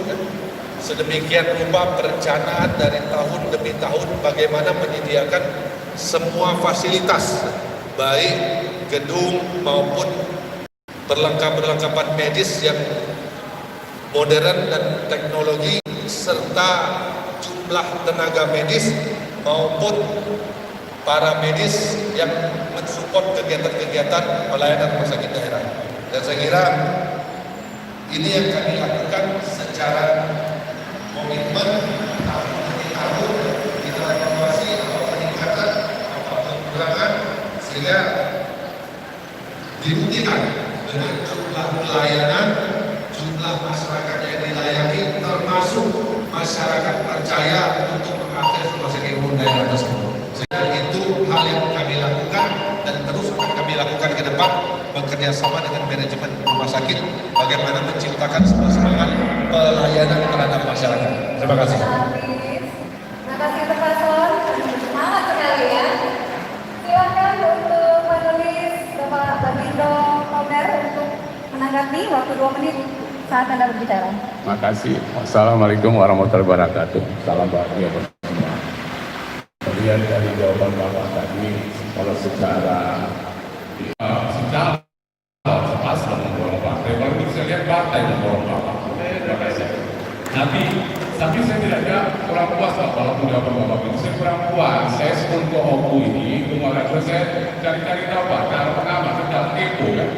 sedemikian rupa perencanaan dari tahun demi tahun bagaimana menyediakan semua fasilitas baik gedung maupun perlengkapan medis yang modern dan teknologi, serta jumlah tenaga medis maupun para medis yang mensupport kegiatan-kegiatan pelayanan rumah sakit daerah. Dan saya kira ini yang kami lakukan secara komitmen tahun demi tahun, kita evaluasi apa peningkatan, apa pengurangan, sehingga dibuktikan dengan jumlah pelayanan, jumlah masyarakat yang dilayani, termasuk masyarakat percaya untuk mengakses rumah sakit umum daerah tersebut. Sehingga itu hal yang kami lakukan dan terus akan kami lakukan ke depan, bekerja sama dengan manajemen rumah sakit bagaimana menciptakan semangat pelayanan terhadap masyarakat. Terima kasih. Terima kasih untuk paslon, semangat sekali ya. Silakan untuk penulis Bapak Bagindo Omer untuk menanggapi waktu 2 menit saat Anda berbicara. Terima kasih. Wassalamualaikum warahmatullahi wabarakatuh. Salam bahagia bersama. Kemudian dari jawaban Bapak tadi, kalau secara sepasang memborong partai, kalau itu saya lihat partai memborong Bapak. Terima kasih. Tapi saya tidak ada kurang puas Pak, walaupun jawaban Bapak itu saya kurang puas. Saya sebelum ke OKU ini, kemarin saya cari-cari tahu Pak, cara pengamat tentang EPO kan.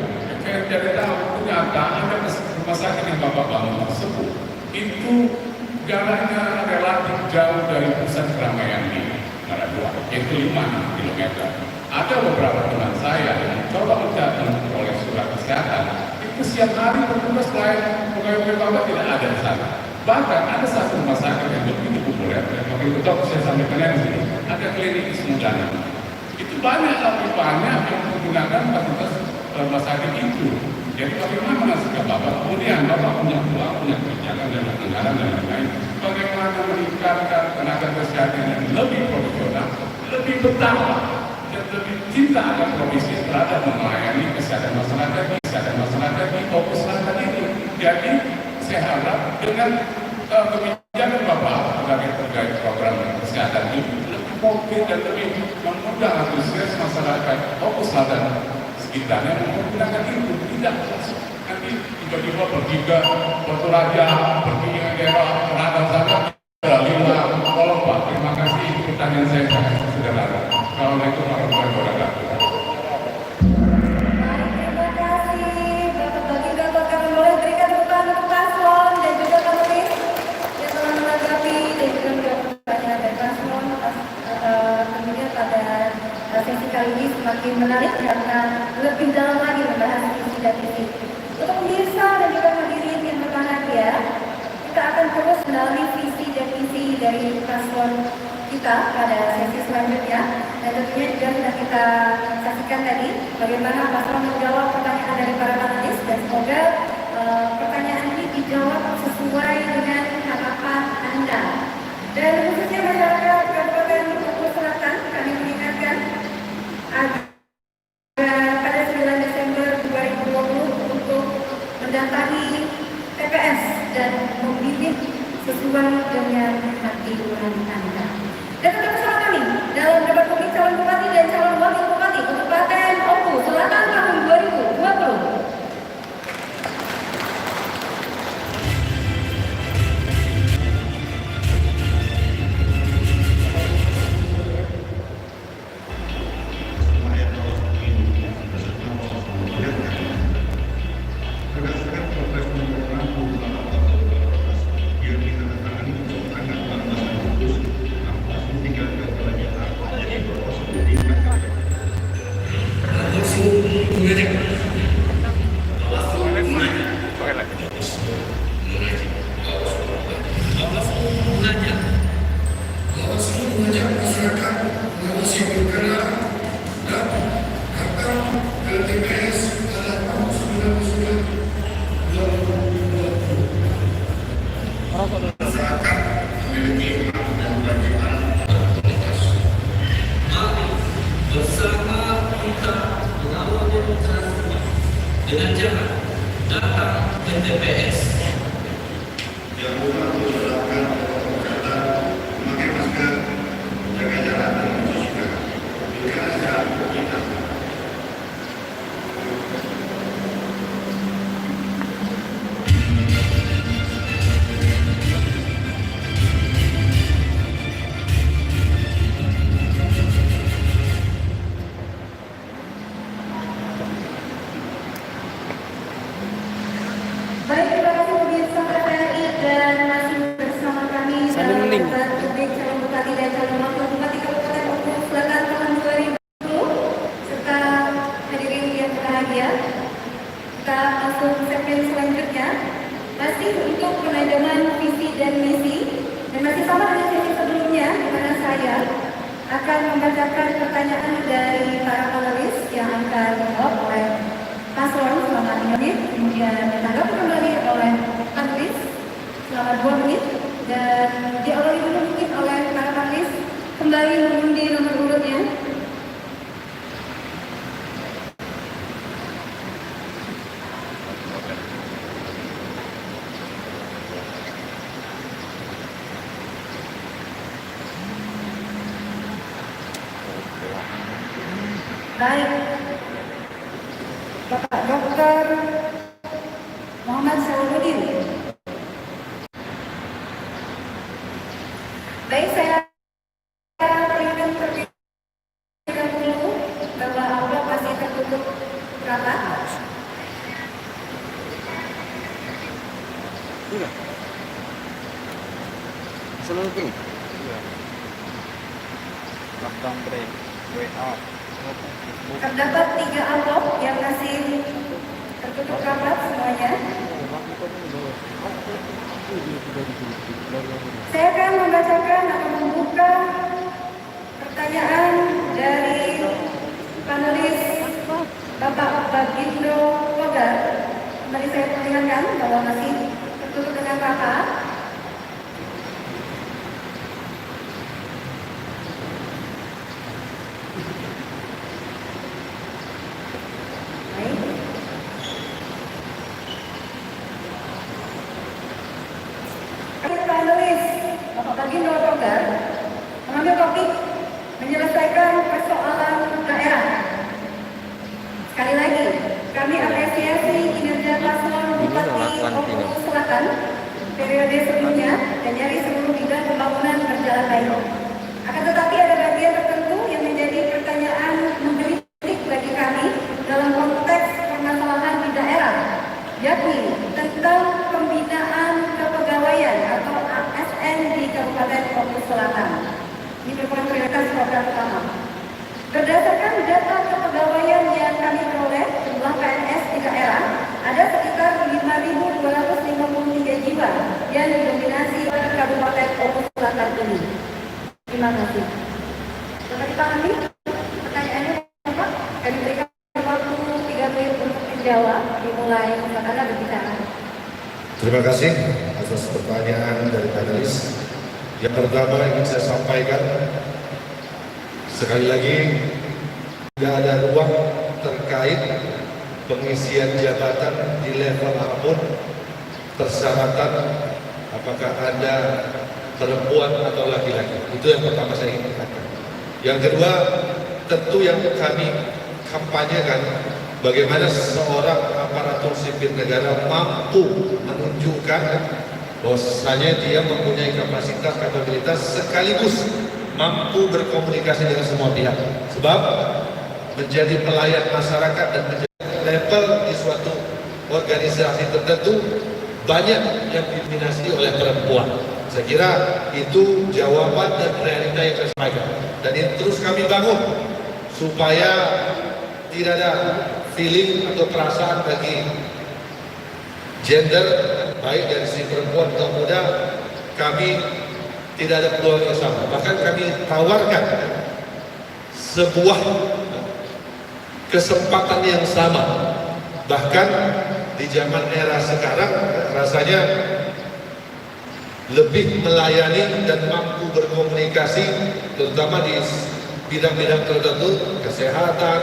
Saya cari tahu ternyata ada rumah sakit yang Bapak bangun tersebut itu jaraknya relatif jauh dari pusat keramaian di Maratua, yaitu 5 km. Ada beberapa teman saya yang coba mencari oleh surat kesehatan, itu siang hari bertugas pegawai Bapak tidak ada di sana. Bahkan ada satu rumah sakit yang begitu populer, yang waktu itu saya sampaikan di sini, ada klinik Semudana. Itu banyak yang menggunakan fasilitas rumah sakit itu. Jadi bagaimana sikap Bapak? Kemudian Bapak punya uang, punya kebijakan dan anggaran dan lain-lain. Bagaimana meningkatkan tenaga kesehatan yang lebih profesional, lebih bertambah, dan lebih cinta akan profesi terhadap melayani kesehatan masyarakat di fokus selatan ini. Jadi saya harap dengan kebijakan Bapak terkait program kesehatan ini lebih konkret dan lebih memudahkan antusias masyarakat fokus selatan sekitarnya menggunakan itu, tidak nanti tiba-tiba pergi ke Batu Raja, pergi ke daerah Radang sana, lima. Tolong Pak, terima kasih. Itu pertanyaan saya sederhana. Assalamualaikum warahmatullahi wabarakatuh. Terima kasih Bapak Baginda. Kami boleh berikan tepuk tangan untuk paslon dan juga penulis yang telah menanggapi dan juga menjawab pertanyaan dari paslon. Kemudian pada sesi kali ini semakin menarik karena lebih dalam lagi membahas visi dan misi. Untuk pemirsa dan juga hadirin yang berbahagia, kita akan terus mendalami visi dan misi dari paslon kita pada sesi selanjutnya, dan tentunya juga sudah kita saksikan tadi bagaimana paslon menjawab pertanyaan dari para panelis, dan semoga pertanyaan ini dijawab sesuai dengan harapan Anda. Dan khususnya masyarakat Kabupaten Bogor Selatan, kami mengingatkan agar pada 9 Desember 2020 untuk mendatangi TPS dan memilih sesuai dengan hati nurani Anda. Dan tetap bersama kami dalam debat publik calon bupati dan calon wakil bupati untuk Klaten Oku Selatan tahun 2020. dengan cara datang ke TPS yang rumah dilakukan kata memakai masker, jaga jarak dan mencuci tangan. Berikan secara kita. saya. Kita masuk segmen selanjutnya, masih untuk penajaman visi dan misi, dan masih sama dengan sesi sebelumnya, di mana saya akan membacakan pertanyaan dari para panelis yang akan dijawab oleh paslon selama 5 menit, kemudian ditanggapi kembali oleh panelis selama 2 menit, dan diawali dulu mungkin oleh para panelis kembali mengundi nomor urutnya. Baik, Bapak Dr. Muhammad Salahuddin. Baik, saya peringatkan terlebih dahulu bahwa amplop masih tertutup rapat. Terdapat 3 amplop yang masih tertutup rapat semuanya. Saya akan membacakan atau membuka pertanyaan dari panelis Bapak Bagindo Pogar. Kembali saya perlihatkan bahwa masih tertutup dengan rapat. Panelis Bapak Bagindo Pogar mengambil topik menyelesaikan persoalan daerah. Sekali lagi, kami apresiasi kinerja paslon Bupati Oku Selatan periode sebelumnya dan dari seluruh bidang pembangunan berjalan baik. Akan tetapi ada bagian tertentu yang menjadi pertanyaan menggelitik bagi kami dalam konteks permasalahan di daerah, yakni tentang pembinaan kepegawaian atau ASN di Kabupaten Oku Selatan. Ini merupakan prioritas program utama. Berdasarkan data kepegawaian yang kami peroleh, jumlah PNS di daerah ada sekitar 5.253 jiwa yang didominasi oleh Kabupaten Oku Selatan ini. Terima kasih. Dapat dipahami pertanyaannya, Bapak? Kami berikan waktu 3 menit untuk menjawab. Dimulai saat Anda berbicara. Terima kasih atas pertanyaan dari panelis. Yang pertama ingin saya sampaikan, sekali lagi tidak ada ruang terkait pengisian jabatan di level apapun, persyaratan apakah ada perempuan atau laki-laki. Itu yang pertama saya ingin katakan. Yang kedua, tentu yang kami kampanyekan bagaimana seorang aparatur sipil negara mampu menunjukkan bahwasanya dia mempunyai kapasitas, kapabilitas sekaligus mampu berkomunikasi dengan semua pihak. Sebab menjadi pelayan masyarakat dan menjadi level di suatu organisasi tertentu banyak yang didominasi oleh perempuan. Saya kira itu jawaban dan realita yang saya sampaikan. Dan ini terus kami bangun supaya tidak ada feeling atau perasaan bagi gender, baik dari si perempuan atau muda, kami tidak ada peluang yang sama. Bahkan kami tawarkan sebuah kesempatan yang sama. Bahkan di zaman era sekarang rasanya lebih melayani dan mampu berkomunikasi, terutama di bidang-bidang tertentu, kesehatan,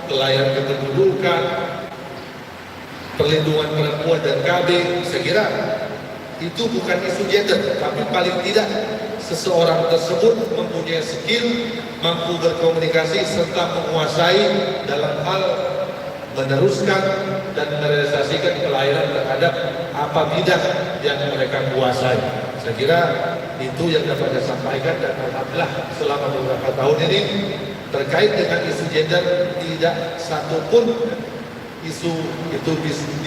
pelayanan kependudukan, perlindungan perempuan dan KB. Saya kira itu bukan isu gender, tapi paling tidak seseorang tersebut mempunyai skill, mampu berkomunikasi serta menguasai dalam hal meneruskan dan merealisasikan pelayanan terhadap apa bidang yang mereka kuasai. Saya kira itu yang dapat saya sampaikan, dan alhamdulillah selama beberapa tahun ini terkait dengan isu gender tidak satupun isu itu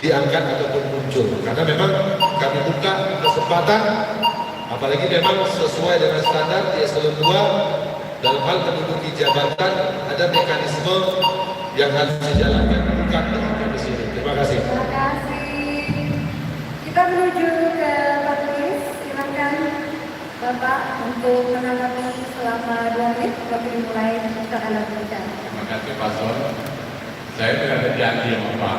diangkat ataupun muncul, karena memang kami buka kesempatan, apalagi memang sesuai dengan standar di eselon 2 dalam hal menduduki jabatan ada mekanisme yang harus dijalankan bukan dengan kami sini. Terima kasih. Terima kasih. Kita menuju ke Pak Tulis. Silakan Bapak untuk menanggapi selama 2 menit. Waktu dimulai untuk Anda berbicara. Terima kasih Pak Son. Saya tidak ada janji sama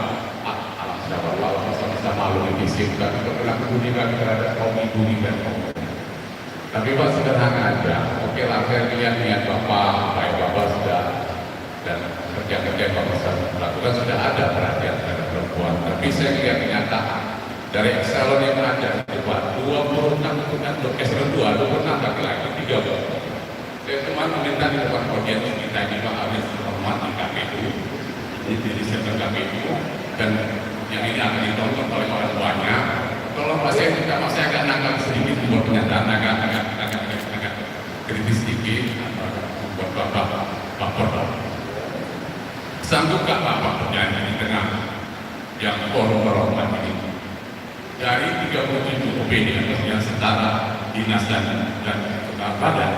Pak Alam Syawal Lalu bisa malu dipisihkan untuk melakukan kunjungan terhadap kaum ibu dan kaum. Tapi Pak sederhana aja. Oke lah, saya lihat niat Bapak, baik Bapak sudah dan kerja-kerja yang Bapak sudah lakukan sudah ada perhatian terhadap perempuan. Tapi saya lihat kenyataan dari Excelon yang ada di Pak 26 itu kan untuk Excelon 2, 26 laki-laki 3. Saya cuma meminta di depan audiens kita ini Pak Aris hormat di KPU, di sektor KPU, dan yang ini akan ditonton oleh orang banyak. Tolong Pak saya minta Mas saya agak nangkap sedikit buat pernyataan agak kritis sedikit buat Bapak. Sanggup gak Bapak berjanji di tengah yang forum terhormat ini dari 37 OPD yang setara dinas dan badan.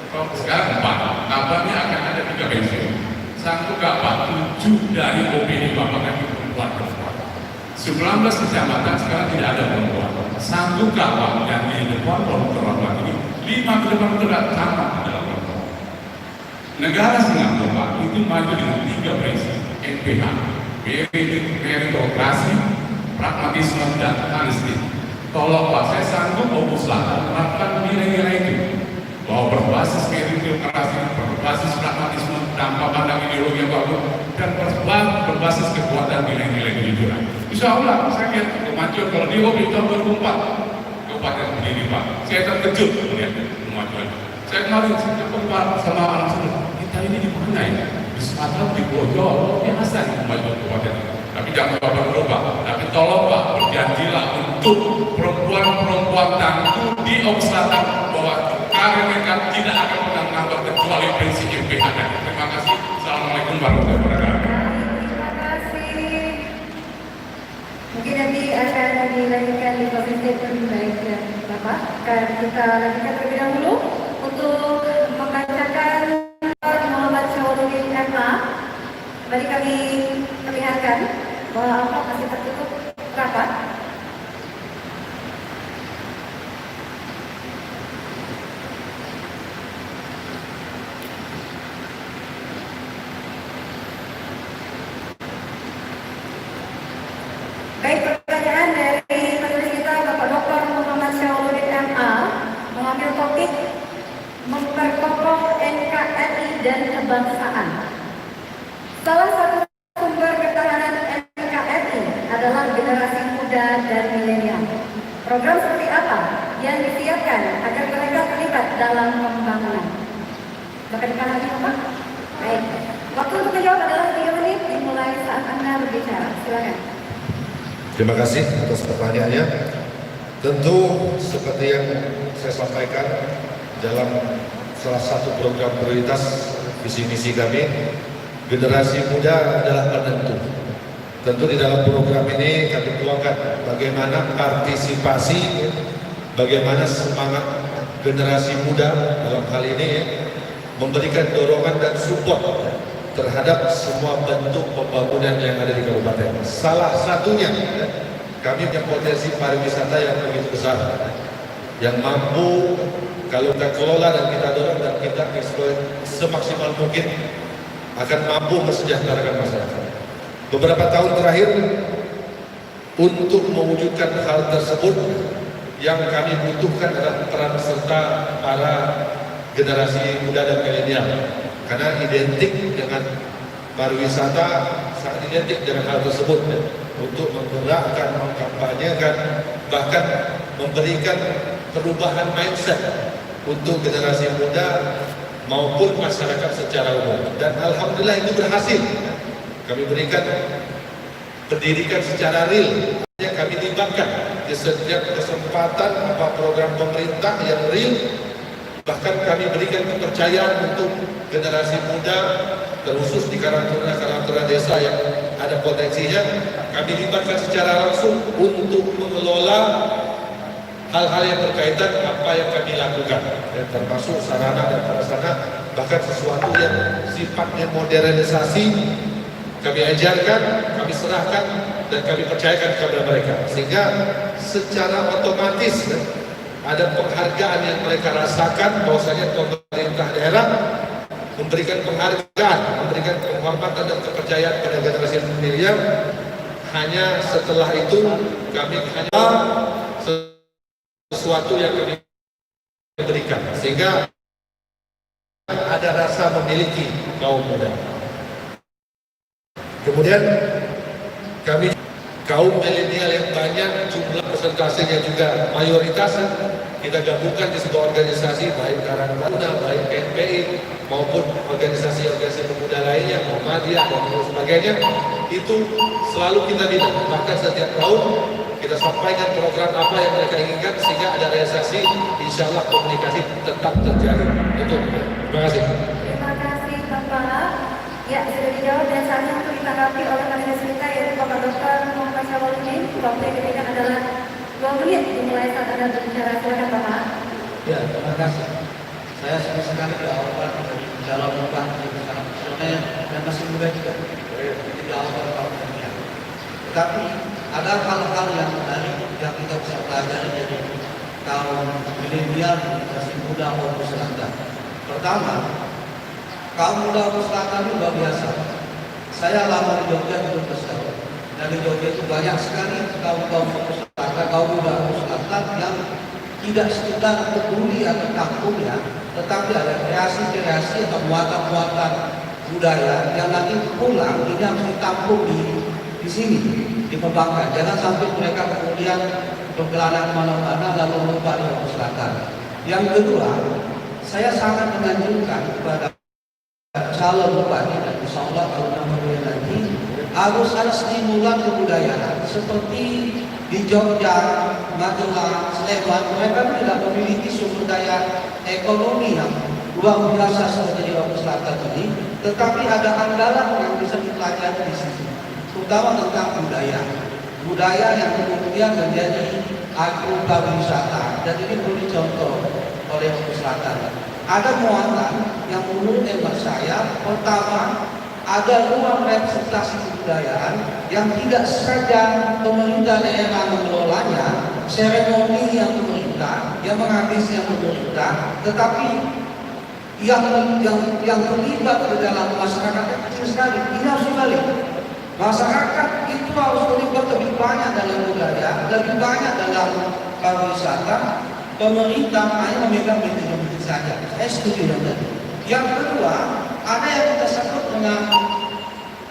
Kalau sekarang 4, kabarnya akan ada 3 pensiun. Sanggup gak Pak 7 dari OPD Bapak lagi perempuan. 19 kecamatan sekarang tidak ada perempuan. Sanggup gak Pak dan di depan forum terhormat ini 5 ke depan tidak sama adalah perempuan. Negara Singapura Pak itu maju dengan 3 prinsip NPH, meritokrasi, pragmatisme dan honesty. Tolong Pak, saya sanggup Selatan menerapkan nilai-nilai itu bahwa berbasis meritokrasi, berbasis pragmatisme, tanpa pandang ideologi yang bagus, dan berbasis kekuatan nilai-nilai kejujuran. Insya Allah, saya lihat kemajuan kalau di Hobi tahun 2004, Kabupaten Kediri Pak, saya terkejut melihat kemajuan. Saya kemarin sempat sama anak saya, kita ini di mana ya? Di Sumatera, di Bogor, biasa kemajuan kabupaten. Tapi jangan Bapak berubah. Tapi tolong Pak, berjanjilah untuk perempuan-perempuan tangguh di Selatan bahwa karir mereka tidak akan pernah menambah kecuali prinsip MPH. Terima kasih. Assalamualaikum warahmatullahi wabarakatuh. Terima kasih. Mungkin nanti akan dilanjutkan di provinsi lebih baik ya Bapak. Kita lanjutkan terlebih dahulu untuk membacakan Muhammad Syawaludin MA. Mari kami perlihatkan bahwa apa masih tertutup rapat. Baik, pertanyaan dari penulis kita Bapak Dr. Muhammad Syawaludin MA mengambil topik memperkokoh NKRI dan kebangsaan. Salah satu sumber ketahanan NKRI adalah generasi muda dan milenial. Program seperti apa yang disiapkan agar mereka terlibat dalam pembangunan? Bapak dipahami Bapak? Baik. Waktu untuk menjawab adalah 3 menit dimulai saat Anda berbicara. Silakan. Terima kasih atas pertanyaannya. Tentu seperti yang saya sampaikan dalam salah satu program prioritas visi misi kami, generasi muda adalah penentu. Tentu di dalam program ini kami tuangkan bagaimana partisipasi, bagaimana semangat generasi muda dalam hal ini memberikan dorongan dan support terhadap semua bentuk pembangunan yang ada di kabupaten. Salah satunya kami punya potensi pariwisata yang begitu besar, yang mampu kalau kita kelola dan kita dorong dan kita semaksimal mungkin akan mampu mensejahterakan masyarakat. Beberapa tahun terakhir untuk mewujudkan hal tersebut yang kami butuhkan adalah peran serta para generasi muda dan milenial, karena identik dengan pariwisata, sangat identik dengan hal tersebut untuk menggerakkan, mengkampanyekan, bahkan memberikan perubahan mindset untuk generasi muda maupun masyarakat secara umum. Dan alhamdulillah itu berhasil. Kami berikan pendidikan secara real, yang kami libatkan di setiap kesempatan apa program pemerintah yang real. Bahkan kami berikan kepercayaan untuk generasi muda, terkhusus di karantina desa yang ada potensinya. Kami libatkan secara langsung untuk mengelola hal-hal yang berkaitan apa yang kami lakukan, ya, termasuk sarana dan prasarana, bahkan sesuatu yang sifatnya modernisasi kami ajarkan, kami serahkan, dan kami percayakan kepada mereka. Sehingga secara otomatis ada penghargaan yang mereka rasakan bahwasanya pemerintah daerah memberikan penghargaan, memberikan penghormatan dan kepercayaan pada generasi milenial. Hanya setelah itu kami hanya sesuatu yang kami berikan, sehingga ada rasa memiliki kaum muda. Kemudian kami kaum milenial yang banyak, jumlah persentasenya juga mayoritas, kita gabungkan di sebuah organisasi, baik Karang Taruna, baik KNPI, maupun organisasi-organisasi pemuda lainnya, Muhammadiyah dan sebagainya, itu selalu kita bina. Bahkan setiap tahun kita sampaikan program apa yang mereka inginkan, sehingga ada realisasi, insya Allah komunikasi tetap terjadi. Itu. Terima kasih. Terima kasih Bapak. Ya, sudah dijawab dan saatnya untuk ditanggapi oleh panelis kita, yaitu Bapak Dr. Muhammad Syarifudin. Waktu yang diberikan adalah 2 menit dimulai saat Anda berbicara. Silakan Bapak. Ya, terima kasih. Saya senang sekali diawalkan dari calon bupati sangat profesional dan masih muda juga. Jadi diawalkan tahun ini. Tetapi ada hal-hal yang menarik yang kita bisa pelajari dari kaum milenial masih muda maupun selatan. Pertama, kaum muda Selatan itu luar biasa. Saya lama di Jogja 12 tahun. Dan di Jogja itu banyak sekali kaum Selatan, kaum muda Selatan yang tidak sekedar peduli akan kampungnya, tetapi ada kreasi-kreasi atau muatan-muatan budaya yang nanti pulang ini harus ditampung di sini, dikembangkan. Jangan sampai mereka kemudian berkelana kemana-mana lalu lupa di Selatan. Yang kedua, saya sangat menganjurkan kepada calon bupati dan insya Allah tahun kemudian nanti harus ada stimulan kebudayaan seperti di Jogja, Magelang, Sleman. Mereka tidak memiliki sumber daya ekonomi yang luar biasa seperti di Papua Selatan ini, tetapi ada andalan yang bisa dipelajari di sini, terutama tentang budaya yang kemudian menjadi agropariwisata, dan ini perlu dicontoh oleh Papua Selatan. Ada muatan yang menurut hemat saya, pertama ada ruang representasi kebudayaan yang tidak saja pemerintah daerah mengelolanya, seremoni yang pemerintah, yang menghabisi yang pemerintah, tetapi yang terlibat di dalam masyarakat kecil sekali. Ini harus dibalik. Masyarakat itu harus terlibat lebih banyak dalam budaya, lebih banyak dalam pariwisata. Pemerintah hanya memegang begitu saja. Saya setuju dengan itu. Yang kedua, ada yang kita sebut dengan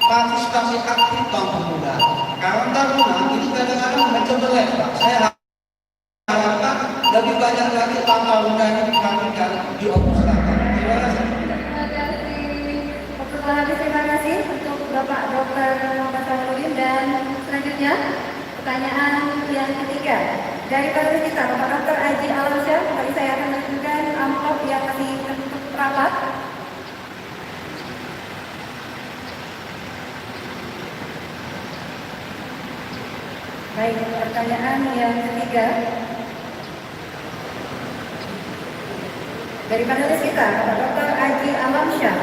partisipasi aktif kaum pemuda. Karang Taruna ini kadang-kadang mencobelek, Pak. Saya harapkan lebih banyak lagi kaum pemuda ini diperhatikan di Papua Selatan. Terima kasih. Terima kasih. Waktu habis, terima kasih untuk Bapak Dr. Muhammad Syarifudin. Dan selanjutnya pertanyaan yang ketiga dari panelis kita, Bapak Dr. Aji Alamsyah. Kali saya akan menunjukkan amplop yang masih tertutup rapat. Baik, pertanyaan yang ketiga dari panelis kita, Bapak Dr. Aji Alamsyah,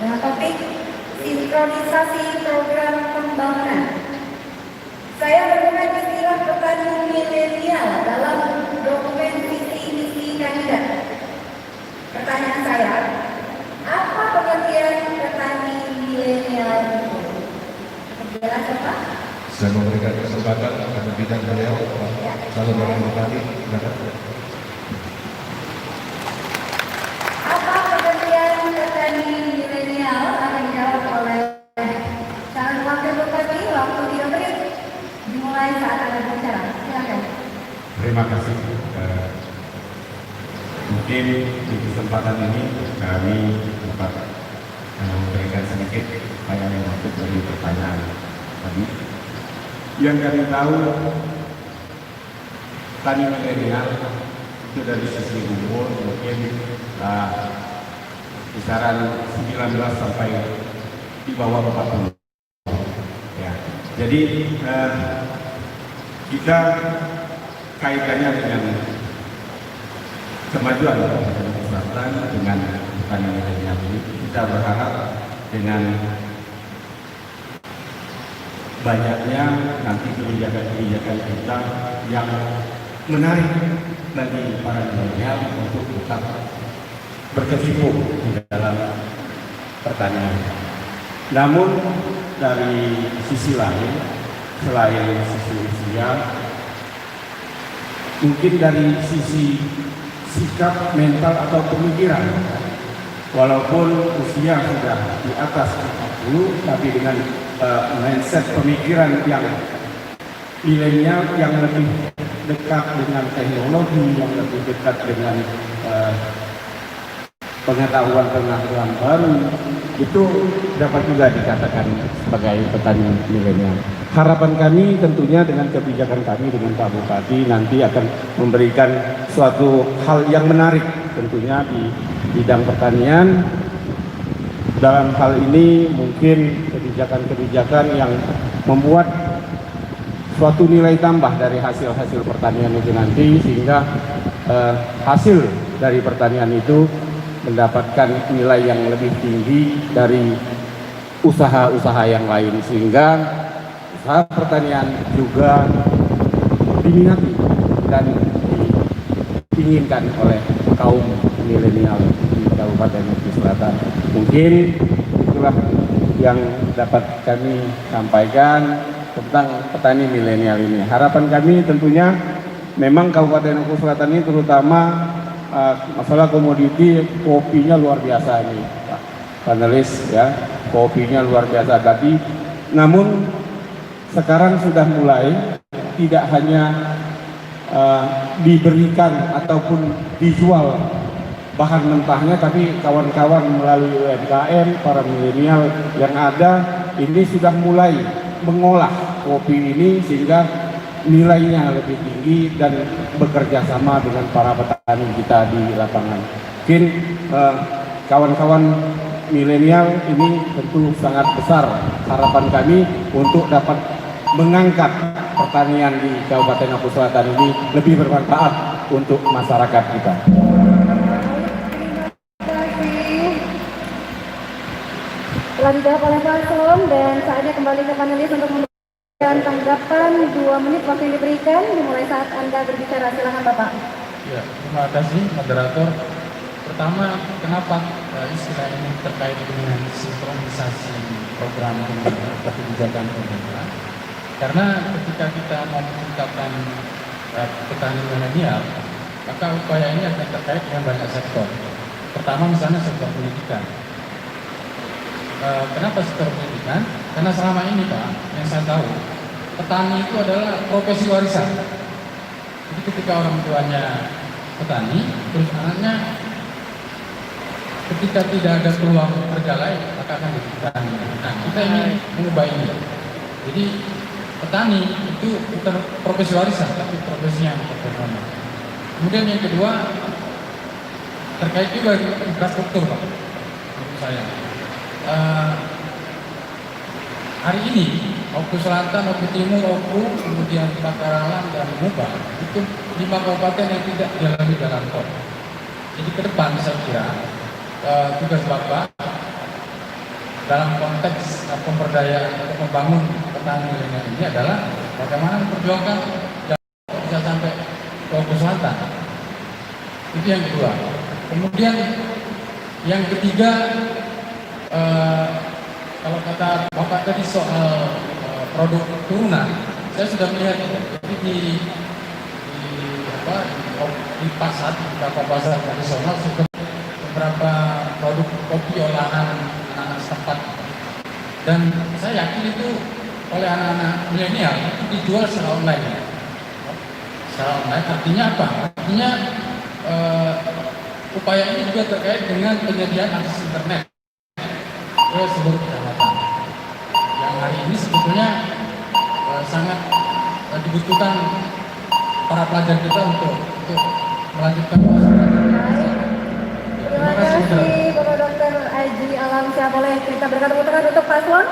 dengan topik sinkronisasi program pembangunan. Saya menemukan istilah petani milenial dalam dokumen visi misi kandidat. Pertanyaan saya, apa pengertian petani milenial itu? Jelas apa? Saya memberikan kesempatan kepada bidang beliau, calon wakil bupati. Apa pengertian petani milenial akan dijawab oleh calon wakil bupati. Waktu diberi dimulai saat Anda berbicara. Silakan. Terima kasih. Mungkin di kesempatan ini kami dapat memberikan sedikit apa yang masuk dari pertanyaan tadi. Yang kami tahu, tani milenial itu dari sisi umur mungkin kisaran 19 sampai di bawah 40. Ya. Jadi kita kaitannya dengan kemajuan Selatan dengan petani milenial ini, kita berharap dengan banyaknya nanti kebijakan-kebijakan kita yang menarik bagi para milenial untuk tetap berkecimpung di dalam pertanian. Namun dari sisi lain, selain sisi usia, mungkin dari sisi sikap mental atau pemikiran, walaupun usia sudah di atas 40, tapi dengan mindset pemikiran yang milenial, yang lebih dekat dengan teknologi, yang lebih dekat dengan pengetahuan-pengetahuan baru, itu dapat juga dikatakan sebagai petani milenial. Harapan kami tentunya dengan kebijakan kami dengan Pak Bupati nanti akan memberikan suatu hal yang menarik tentunya di bidang pertanian. Dalam hal ini mungkin kebijakan-kebijakan yang membuat suatu nilai tambah dari hasil-hasil pertanian itu nanti, sehingga hasil dari pertanian itu mendapatkan nilai yang lebih tinggi dari usaha-usaha yang lain, sehingga usaha pertanian juga diminati dan diinginkan oleh kaum milenial di Kabupaten Oki Selatan. Mungkin itulah yang dapat kami sampaikan tentang petani milenial ini. Harapan kami tentunya memang Kabupaten Oki Selatan ini terutama masalah komoditi kopinya luar biasa ini, Pak panelis ya, kopinya luar biasa tadi. Namun sekarang sudah mulai tidak hanya diberikan ataupun dijual bahan mentahnya, tapi kawan-kawan melalui UMKM, para milenial yang ada ini sudah mulai mengolah kopi ini sehingga nilainya lebih tinggi dan bekerja sama dengan para petani kita di lapangan. Mungkin kawan-kawan milenial ini tentu sangat besar harapan kami untuk dapat mengangkat pertanian di Kabupaten Oki Selatan ini lebih bermanfaat untuk masyarakat kita. Telah dijawab oleh Pak Slon, dan saatnya kembali ke panelis untuk memberikan tanggapan 2 menit waktu yang diberikan dimulai saat Anda berbicara. Silakan Bapak. Ya, terima kasih moderator. Pertama, kenapa istilah ini terkait dengan sinkronisasi program kebijakan pemerintah? Karena ketika kita mau menciptakan petani milenial, maka upaya ini akan terkait dengan banyak sektor. Pertama misalnya sektor pendidikan. Kenapa sektor pendidikan? Karena selama ini Pak, yang saya tahu, petani itu adalah profesi warisan. Jadi ketika orang tuanya petani, terus anaknya ketika tidak ada peluang kerja lain, maka akan jadi petani. Nah, kita ingin mengubah ini. Jadi petani itu bukan profesi warisan, tapi profesi yang ekonomi. Kemudian yang kedua, terkait juga dengan infrastruktur Pak, menurut saya. Hari ini Oku Selatan, Oku Timur, Oku, kemudian Bangkalan dan Muba itu 5 kabupaten yang tidak dialami jalan tol. Jadi ke depan saya kira tugas Bapak dalam konteks pemberdayaan atau membangun petani milenial ini adalah bagaimana memperjuangkan jalan bisa sampai ke Oku Selatan. Itu yang kedua. Kemudian yang ketiga, kalau kata Bapak tadi soal produk turunan, saya sudah melihat jadi di pasar, di pasar tradisional sudah beberapa produk kopi olahan anak-anak setempat, dan saya yakin itu oleh anak-anak milenial itu dijual secara online. Secara online artinya apa? Artinya upaya ini juga terkait dengan penyediaan akses internet ke seluruh kecamatan. Yang hari ini sebetulnya sangat dibutuhkan para pelajar kita untuk melanjutkan Terima kasih Bapak Dr. Aji Alamsyah. Boleh kita berikan tepuk tangan untuk paslon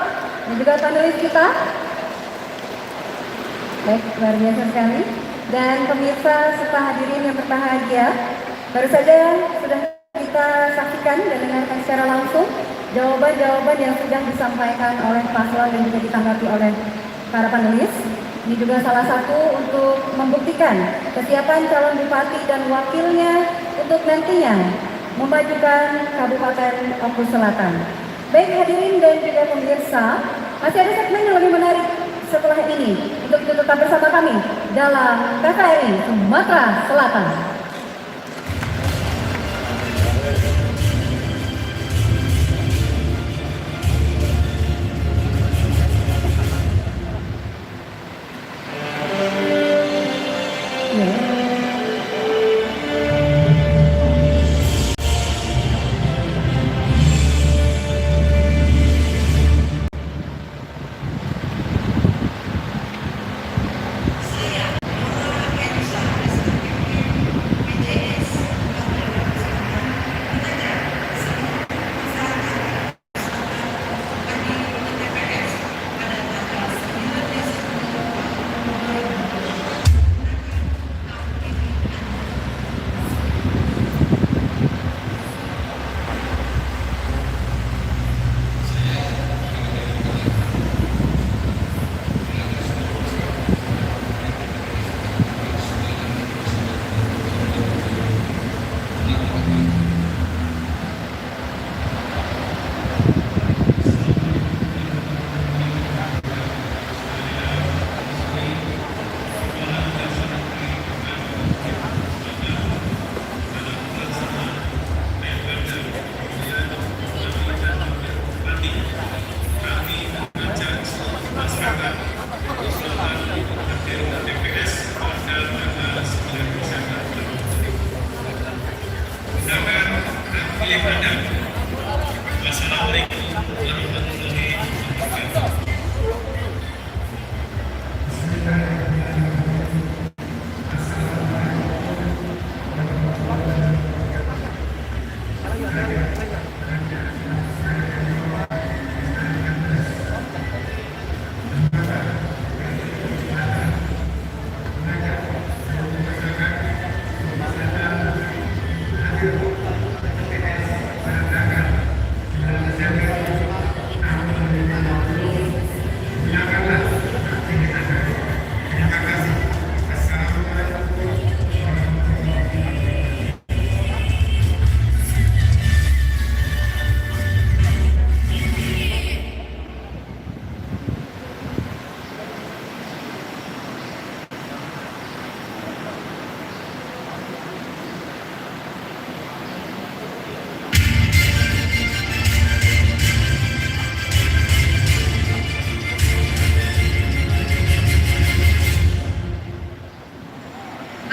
dan juga panelis kita. Baik, luar biasa sekali. Dan pemirsa serta hadirin yang berbahagia, baru saja sudah kita saksikan dan dengarkan secara langsung jawaban-jawaban yang sudah disampaikan oleh paslon dan juga ditanggapi oleh para panelis. Ini juga salah satu untuk membuktikan kesiapan calon bupati dan wakilnya untuk nantinya memajukan Kabupaten Oku Selatan. Baik hadirin dan juga pemirsa, masih ada segmen yang lebih menarik setelah ini. Untuk itu tetap bersama kami dalam TVRI Sumatera Selatan.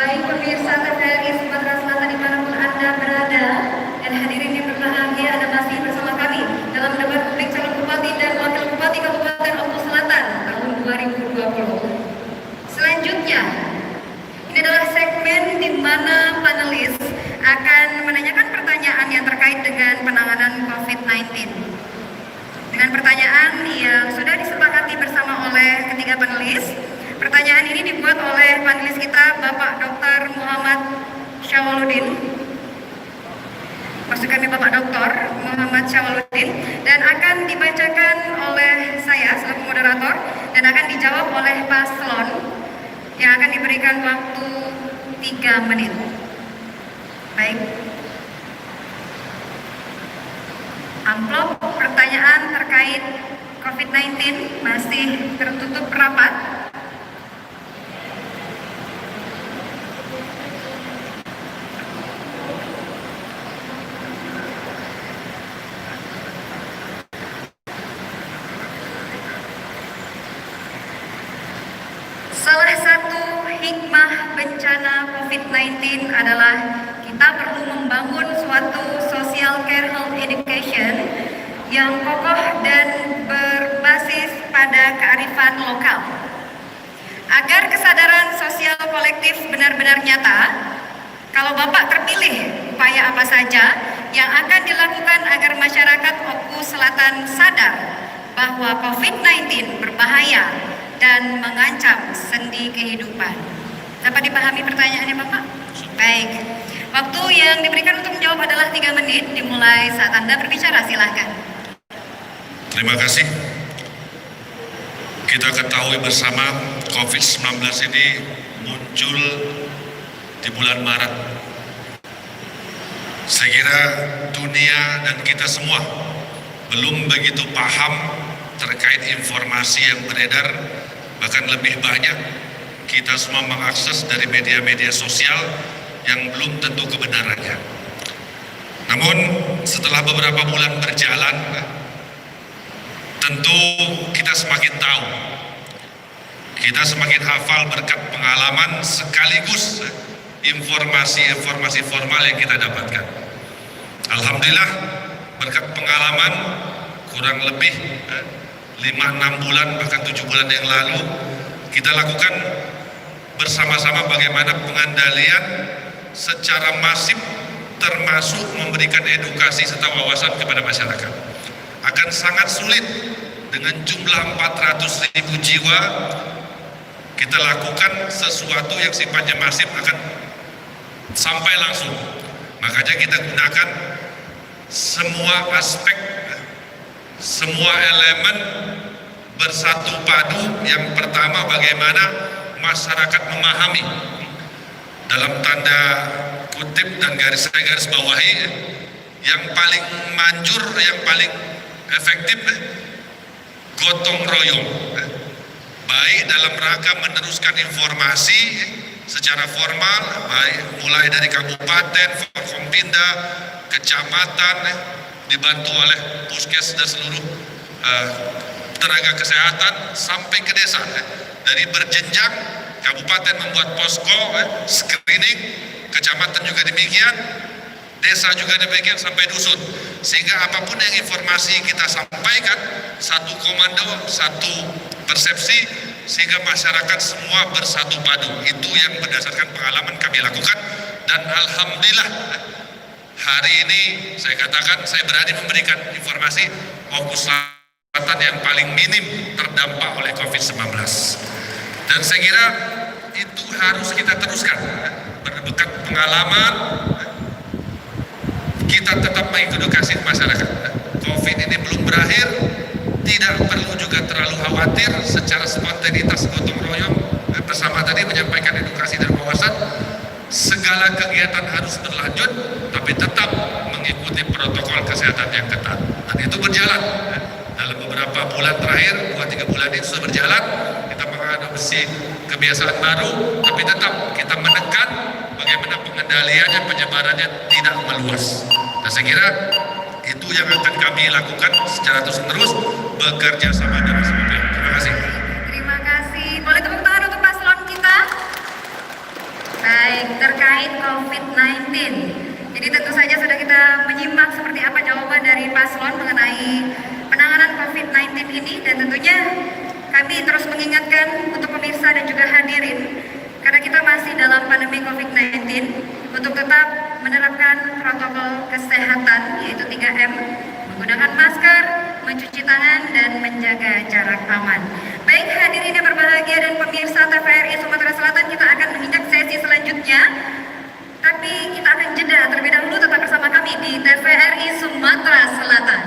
Baik pemirsa TVRI Sumatera Selatan dimanapun Anda berada, dan hadirin yang berbahagia, Anda masih bersama kami dalam debat publik calon bupati dan wakil bupati Kabupaten Oku Selatan tahun 2020. Selanjutnya, ini adalah segmen di mana panelis akan menanyakan pertanyaan yang terkait dengan penanganan COVID-19. Dengan pertanyaan yang sudah disepakati bersama oleh ketiga panelis. Pertanyaan ini dibuat oleh panelis kita, Bapak Dr. Muhammad Syawaludin. Maksud kami Bapak Dr. Muhammad Syawaludin, dan akan dibacakan oleh saya selaku moderator dan akan dijawab oleh paslon yang akan diberikan waktu 3 menit. Baik. Amplop pertanyaan terkait COVID-19 masih tertutup rapat. Salah satu hikmah bencana COVID-19 adalah kita perlu membangun suatu social care health education yang kokoh dan berbasis pada kearifan lokal. Agar kesadaran sosial kolektif benar-benar nyata, kalau Bapak terpilih, upaya apa saja yang akan dilakukan agar masyarakat Oku Selatan sadar bahwa COVID-19 berbahaya dan mengancam sendi kehidupan. Dapat dipahami pertanyaannya Bapak? Baik. Waktu yang diberikan untuk menjawab adalah 3 menit, dimulai saat Anda berbicara, silakan. Terima kasih. Kita ketahui bersama COVID-19 ini muncul di bulan Maret. Saya kira dunia dan kita semua belum begitu paham terkait informasi yang beredar, bahkan lebih banyak kita semua mengakses dari media-media sosial yang belum tentu kebenarannya. Namun setelah beberapa bulan berjalan, tentu kita semakin tahu, kita semakin hafal berkat pengalaman sekaligus informasi-informasi formal yang kita dapatkan. Alhamdulillah berkat pengalaman kurang lebih 5-6 bulan bahkan 7 bulan yang lalu kita lakukan bersama-sama bagaimana pengendalian secara masif, termasuk memberikan edukasi serta wawasan kepada masyarakat. Akan sangat sulit dengan jumlah 400.000 jiwa kita lakukan sesuatu yang sifatnya masif akan sampai langsung. Makanya kita gunakan semua aspek, semua elemen bersatu padu. Yang pertama, bagaimana masyarakat memahami, dalam tanda kutip dan garis bawahi, yang paling manjur, yang paling efektif, gotong royong, baik dalam rangka meneruskan informasi secara formal, baik mulai dari kabupaten, Forkompinda, kecamatan, dibantu oleh puskes dan seluruh tenaga kesehatan sampai ke desa, dari berjenjang. Kabupaten membuat posko screening, kecamatan juga demikian, desa juga demikian sampai dusun, sehingga apapun yang informasi kita sampaikan, satu komando, satu persepsi, sehingga masyarakat semua bersatu padu. Itu yang berdasarkan pengalaman kami lakukan, dan alhamdulillah hari ini saya katakan saya berani memberikan informasi Oku Selatan yang paling minim terdampak oleh COVID-19. Dan saya kira itu harus kita teruskan, berkat pengalaman kita tetap mengedukasi masyarakat. COVID ini belum berakhir, tidak perlu juga terlalu khawatir. Secara spontanitas gotong royong bersama tadi menyampaikan edukasi dan wawasan, segala kegiatan harus berlanjut, tapi tetap mengikuti protokol kesehatan yang ketat. Dan itu berjalan. Dalam beberapa bulan terakhir, 2-3 bulan itu sudah berjalan, kita mengadopsi kebiasaan baru, tapi tetap kita menekan bagaimana pengendaliannya, penyebarannya tidak meluas. Nah, saya kira itu yang akan kami lakukan secara terus-menerus, bekerja sama dengan semua pihak. Terima kasih. Terima kasih. Boleh tepuk tangan untuk paslon kita? Baik, terkait COVID-19. Jadi tentu saja sudah kita menyimak seperti apa jawaban dari paslon mengenai penanganan COVID-19 ini, dan tentunya kami terus mengingatkan untuk pemirsa dan juga hadirin, karena kita masih dalam pandemi COVID-19, untuk tetap menerapkan protokol kesehatan, yaitu 3M, menggunakan masker, mencuci tangan, dan menjaga jarak aman. Baik hadirin yang berbahagia dan pemirsa TVRI Sumatera Selatan, kita akan menginjak sesi selanjutnya, tapi kita akan jeda terlebih dahulu. Tetap bersama kami di TVRI Sumatera Selatan.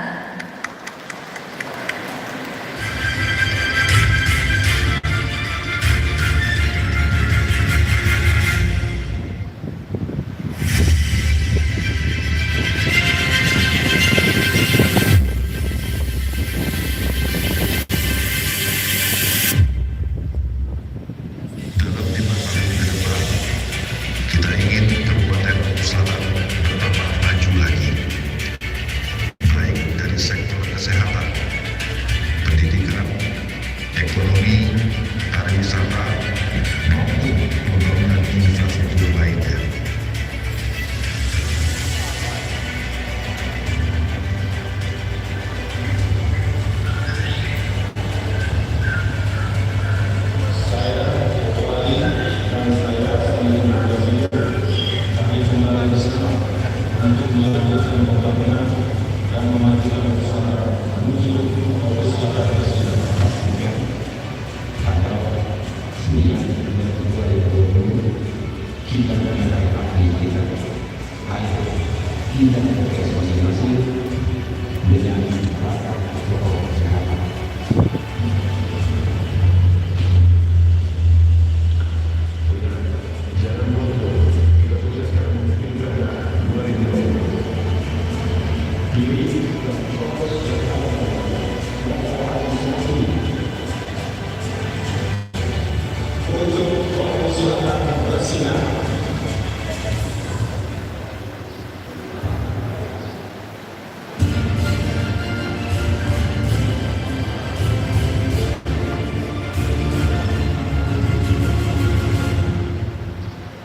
untuk pengusulan bersinar.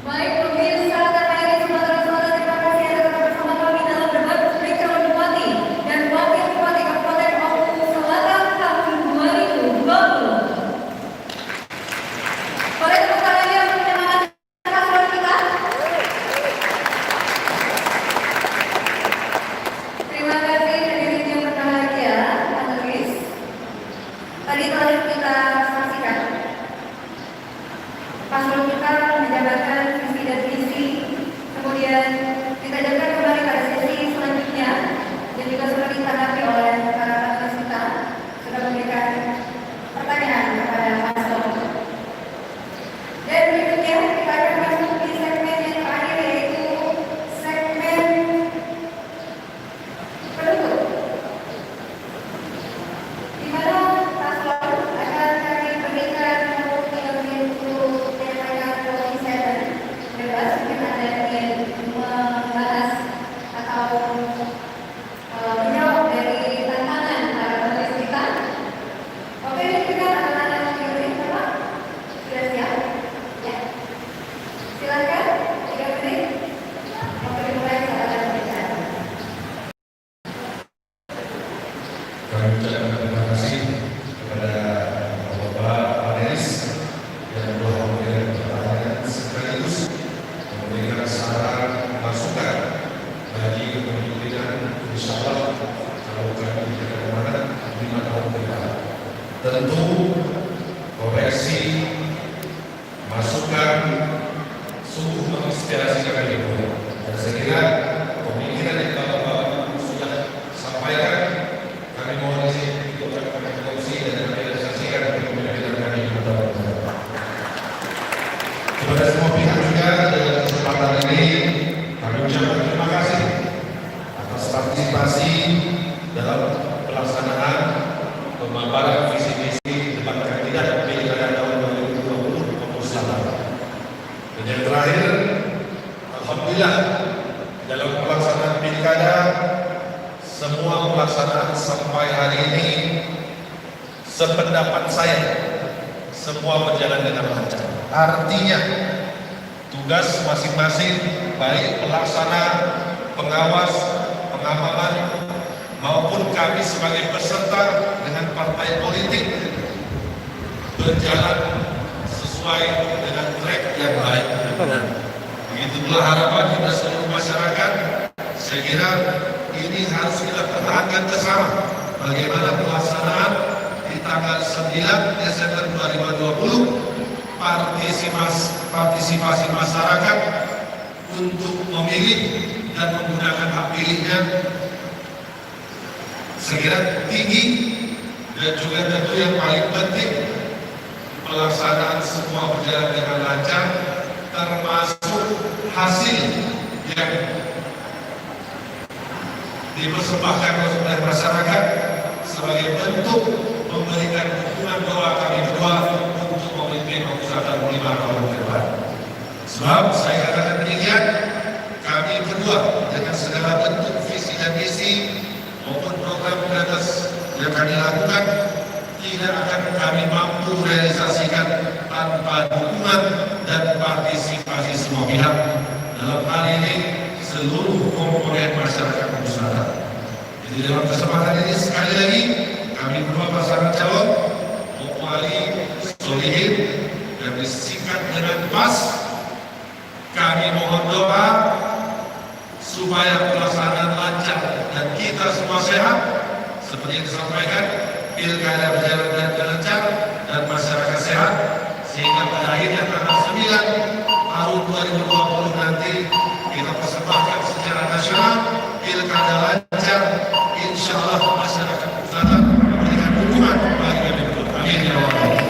Baik pemirsa TVRI saudara-saudara, terima kasih Anda tetap bersama kami dalam debat publik calon bupati dan wakil bupati Kabupaten Maluku Selatan tahun 2020. Boleh tepuk tangannya untuk menyemangati paslon kita. Terima kasih hadirin yang berbahagia, panelis. Tadi telah kita saksikan paslon kita menjabarkan visi dan misi, kemudian kita jalankan kembali pada sesi selanjutnya dan juga sudah ditanggapi oleh para panelis kita sudah memberikan pertanyaan kepada paslon. Dan berikutnya kita akan masuk di segmen yang terakhir, yaitu segmen penutup, di mana paslon akan kami berikan untuk tema polisi bebas mungkin ada yang membahas atau menjawab dari tantangan para panelis kita. Oke, kita akan menunjukkan Bapak sudah siap? Ya, silakan 3 menit. Oke, dimulai saat berbicara. Kami ucapkan terima kasih kepada Bapak panelis yang telah memberikan pertanyaan sekaligus memberikan saran masukan bagi kepemimpinan insya Allah kalau kami tidak kemana 5 tahun ke depan. Tentu koreksi, masukan, sungguh menginspirasi kami semua. Dan saya kira pemikiran yang Bapak sudah sampaikan, kami mohon izin untuk kami kongsi dan kami realisasikan kepemimpinan kami 5 tahun ke depan. Kepada semua pihak juga dalam kesempatan ini kami ucapkan terima kasih atas partisipasi dalam pelaksanaan pemaparan visi misi debat kandidat pilkada tahun 2020 Selatan. Dan yang terakhir, alhamdulillah dalam pelaksanaan pilkada semua pelaksanaan sampai hari ini sependapat saya semua berjalan dengan lancar. Artinya tugas masing-masing baik pelaksana, pengawas, pengamanan maupun kami sebagai peserta dengan partai politik berjalan sesuai dengan track yang baik. Begitu pula harapan kita seluruh masyarakat. Saya kira ini harus kita pertahankan bersama. Bagaimana pelaksanaan di tanggal 9 Desember 2020, partisipasi masyarakat untuk memilih dan menggunakan hak pilihnya segera tinggi, dan juga tentu yang paling penting pelaksanaan semua berjalan dengan lancar, termasuk hasil yang dipersembahkan oleh masyarakat sebagai bentuk memberikan dukungan doa kami berdua untuk memimpin Maluku 5 tahun ke depan. Sebab saya katakan demikian, kami berdua dengan segala bentuk visi dan misi maupun program prioritas yang kami lakukan tidak akan kami mampu realisasikan tanpa dukungan dan partisipasi semua pihak. Dalam hal ini seluruh komponen masyarakat Maluku Selatan. Jadi dalam kesempatan ini sekali lagi kami berdua pasangan calon Wali Solihin dan disingkat dengan pas. Kami mohon doa supaya pelaksanaan lancar dan kita semua sehat seperti yang disampaikan, pilkada berjalan dengan lancar dan masyarakat sehat, sehingga pada akhirnya tanggal 9 tahun 2020 nanti kita persembahkan secara nasional pilkada lancar. Insya Allah masyarakat Selatan memberikan dukungan bagi kami berdua. Amin ya Allah.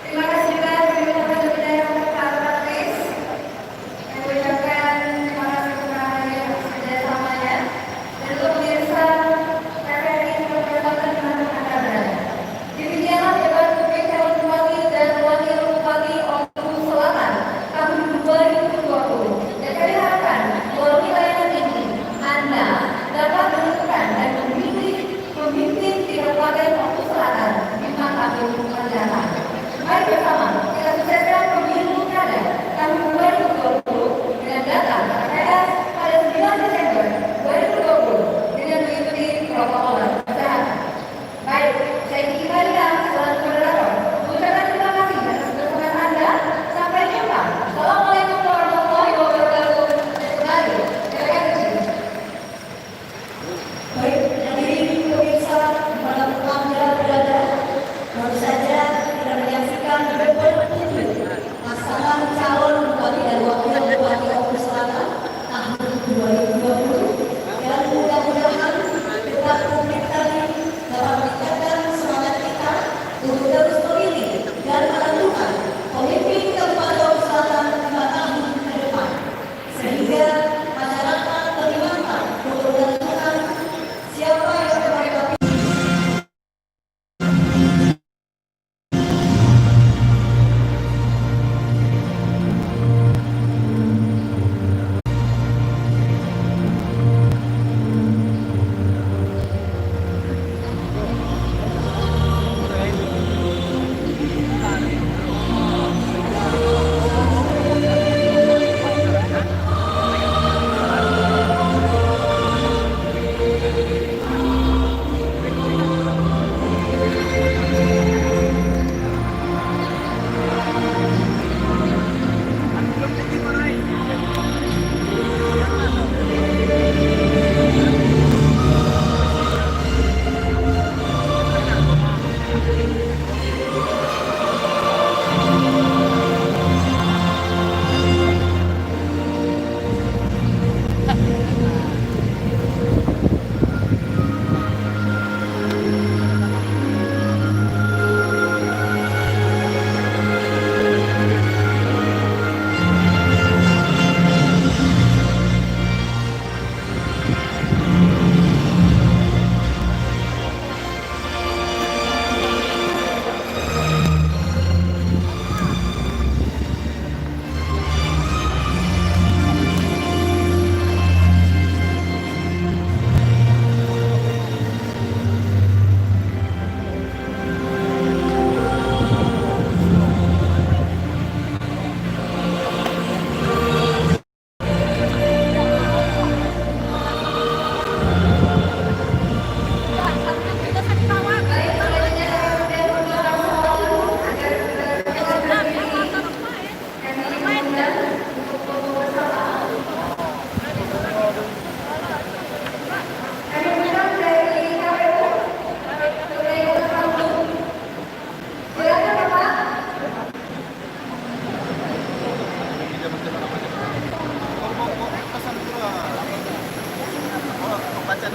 Terima kasih juga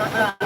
Nah,